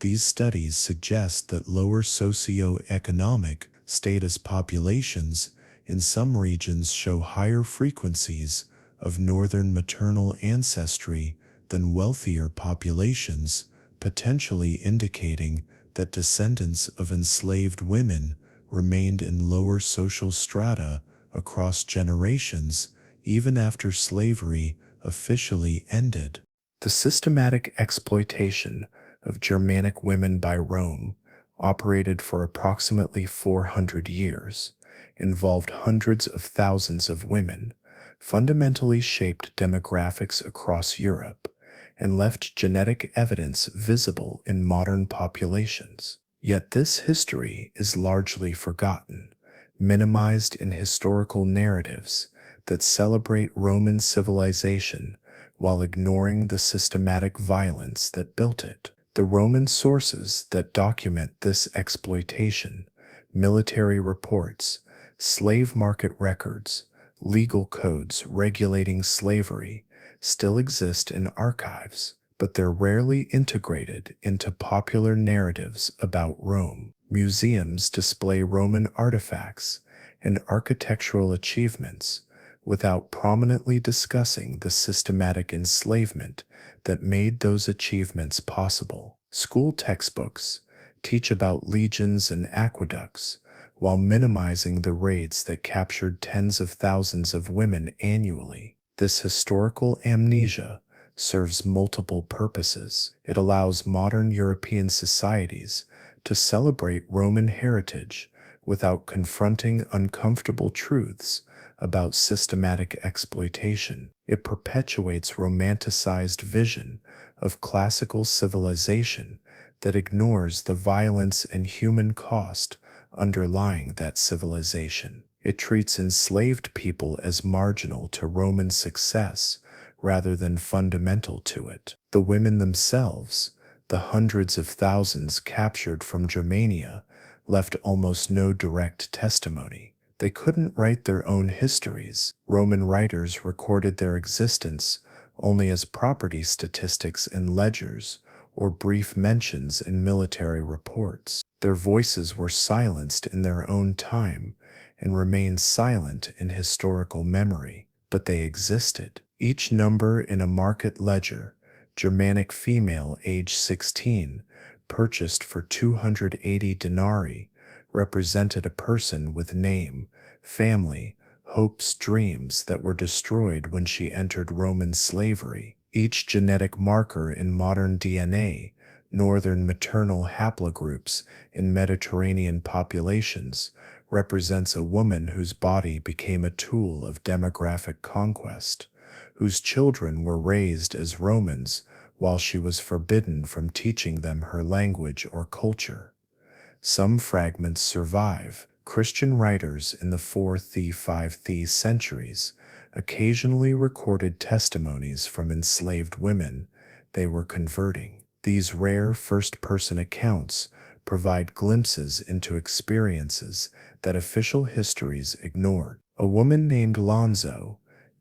These studies suggest that lower socioeconomic status populations in some regions show higher frequencies of northern maternal ancestry than wealthier populations, potentially indicating that descendants of enslaved women remained in lower social strata across generations even after slavery officially ended. The systematic exploitation of Germanic women by Rome, operated for approximately 400 years, involved hundreds of thousands of women, fundamentally shaped demographics across Europe, and left genetic evidence visible in modern populations. Yet this history is largely forgotten, minimized in historical narratives that celebrate Roman civilization while ignoring the systematic violence that built it. The Roman sources that document this exploitation, military reports, slave market records, legal codes regulating slavery, still exist in archives, but they're rarely integrated into popular narratives about Rome. Museums display Roman artifacts and architectural achievements without prominently discussing the systematic enslavement that made those achievements possible. School textbooks teach about legions and aqueducts while minimizing the raids that captured tens of thousands of women annually. This historical amnesia serves multiple purposes. It allows modern European societies to celebrate Roman heritage without confronting uncomfortable truths about systematic exploitation. It perpetuates romanticized vision of classical civilization that ignores the violence and human cost underlying that civilization. It treats enslaved people as marginal to Roman success rather than fundamental to it. The women themselves, the hundreds of thousands captured from Germania, left almost no direct testimony. They couldn't write their own histories. Roman writers recorded their existence only as property statistics in ledgers or brief mentions in military reports. Their voices were silenced in their own time and remain silent in historical memory, but they existed. Each number in a market ledger, Germanic female age 16, purchased for 280 denarii, represented a person with name, family, hopes, dreams that were destroyed when she entered Roman slavery. Each genetic marker in modern DNA, northern maternal haplogroups in Mediterranean populations, represents a woman whose body became a tool of demographic conquest, whose children were raised as Romans while she was forbidden from teaching them her language or culture. Some fragments survive. Christian writers in the 4th–5th centuries occasionally recorded testimonies from enslaved women they were converting. These rare first-person accounts provide glimpses into experiences that official histories ignored. A woman named Lonzo,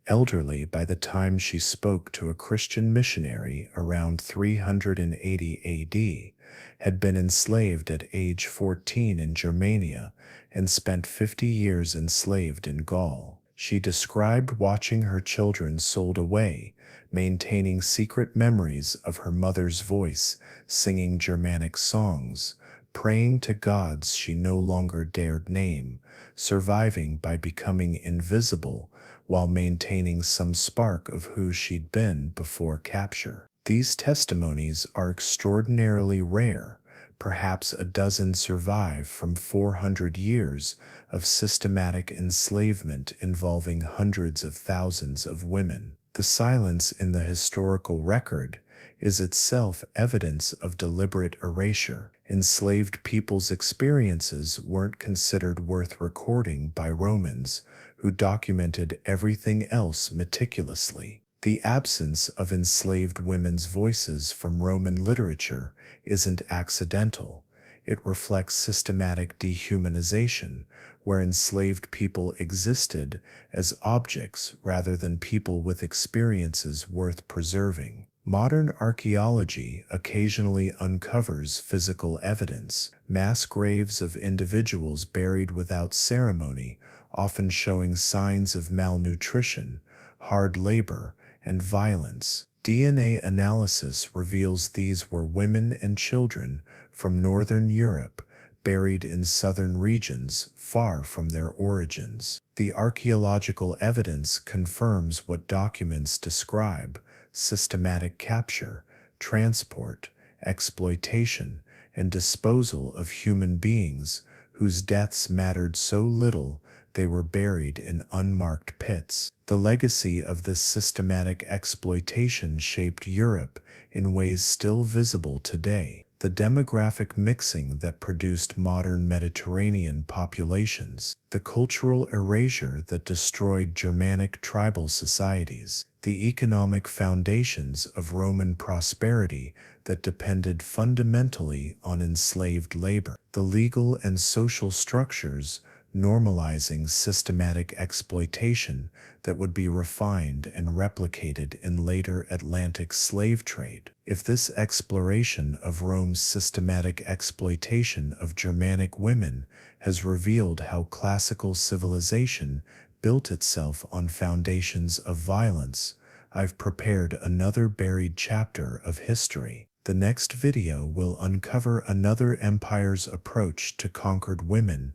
elderly by the time she spoke to a Christian missionary around 380 AD, had been enslaved at age 14 in Germania and spent 50 years enslaved in Gaul. She described watching her children sold away, maintaining secret memories of her mother's voice, singing Germanic songs, praying to gods she no longer dared name, surviving by becoming invisible while maintaining some spark of who she'd been before capture. These testimonies are extraordinarily rare. Perhaps a dozen survive from 400 years of systematic enslavement involving hundreds of thousands of women. The silence in the historical record is itself evidence of deliberate erasure. Enslaved people's experiences weren't considered worth recording by Romans, who documented everything else meticulously. The absence of enslaved women's voices from Roman literature isn't accidental. It reflects systematic dehumanization, where enslaved people existed as objects rather than people with experiences worth preserving. Modern archaeology occasionally uncovers physical evidence, mass graves of individuals buried without ceremony, often showing signs of malnutrition, hard labor, and violence. DNA analysis reveals these were women and children from Northern Europe, buried in southern regions far from their origins. The archaeological evidence confirms what documents describe: systematic capture, transport, exploitation, and disposal of human beings whose deaths mattered so little they were buried in unmarked pits. The legacy of this systematic exploitation shaped Europe in ways still visible today. The demographic mixing that produced modern Mediterranean populations, the cultural erasure that destroyed Germanic tribal societies, the economic foundations of Roman prosperity that depended fundamentally on enslaved labor, the legal and social structures normalizing systematic exploitation that would be refined and replicated in later Atlantic slave trade. If this exploration of Rome's systematic exploitation of Germanic women has revealed how classical civilization built itself on foundations of violence, I've prepared another buried chapter of history. The next video will uncover another empire's approach to conquered women,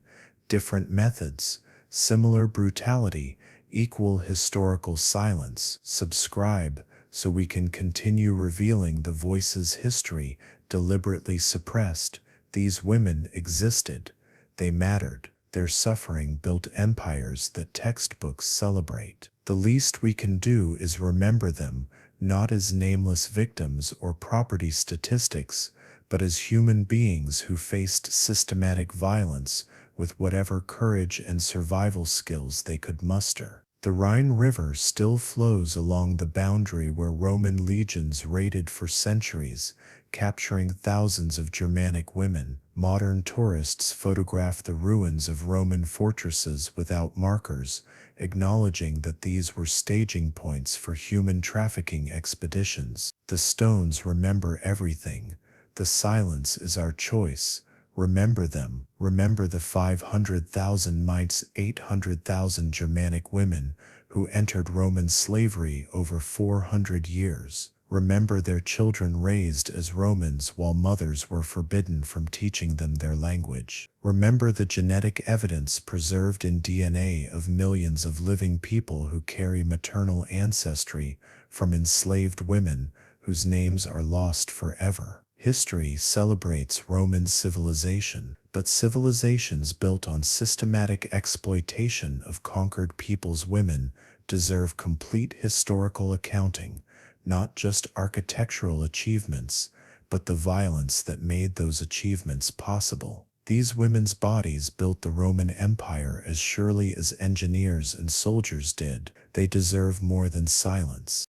different methods, similar brutality, equal historical silence. Subscribe so we can continue revealing the voices history deliberately suppressed. These women existed. They mattered. Their suffering built empires that textbooks celebrate. The least we can do is remember them, not as nameless victims or property statistics, but as human beings who faced systematic violence with whatever courage and survival skills they could muster. The Rhine River still flows along the boundary where Roman legions raided for centuries, capturing thousands of Germanic women. Modern tourists photograph the ruins of Roman fortresses without markers, acknowledging that these were staging points for human trafficking expeditions. The stones remember everything. The silence is our choice. Remember them. Remember the 500,000 mites, 800,000 Germanic women who entered Roman slavery over 400 years. Remember their children raised as Romans while mothers were forbidden from teaching them their language. Remember the genetic evidence preserved in DNA of millions of living people who carry maternal ancestry from enslaved women whose names are lost forever. History celebrates Roman civilization, but civilizations built on systematic exploitation of conquered people's women deserve complete historical accounting, not just architectural achievements, but the violence that made those achievements possible. These women's bodies built the Roman Empire as surely as engineers and soldiers did. They deserve more than silence.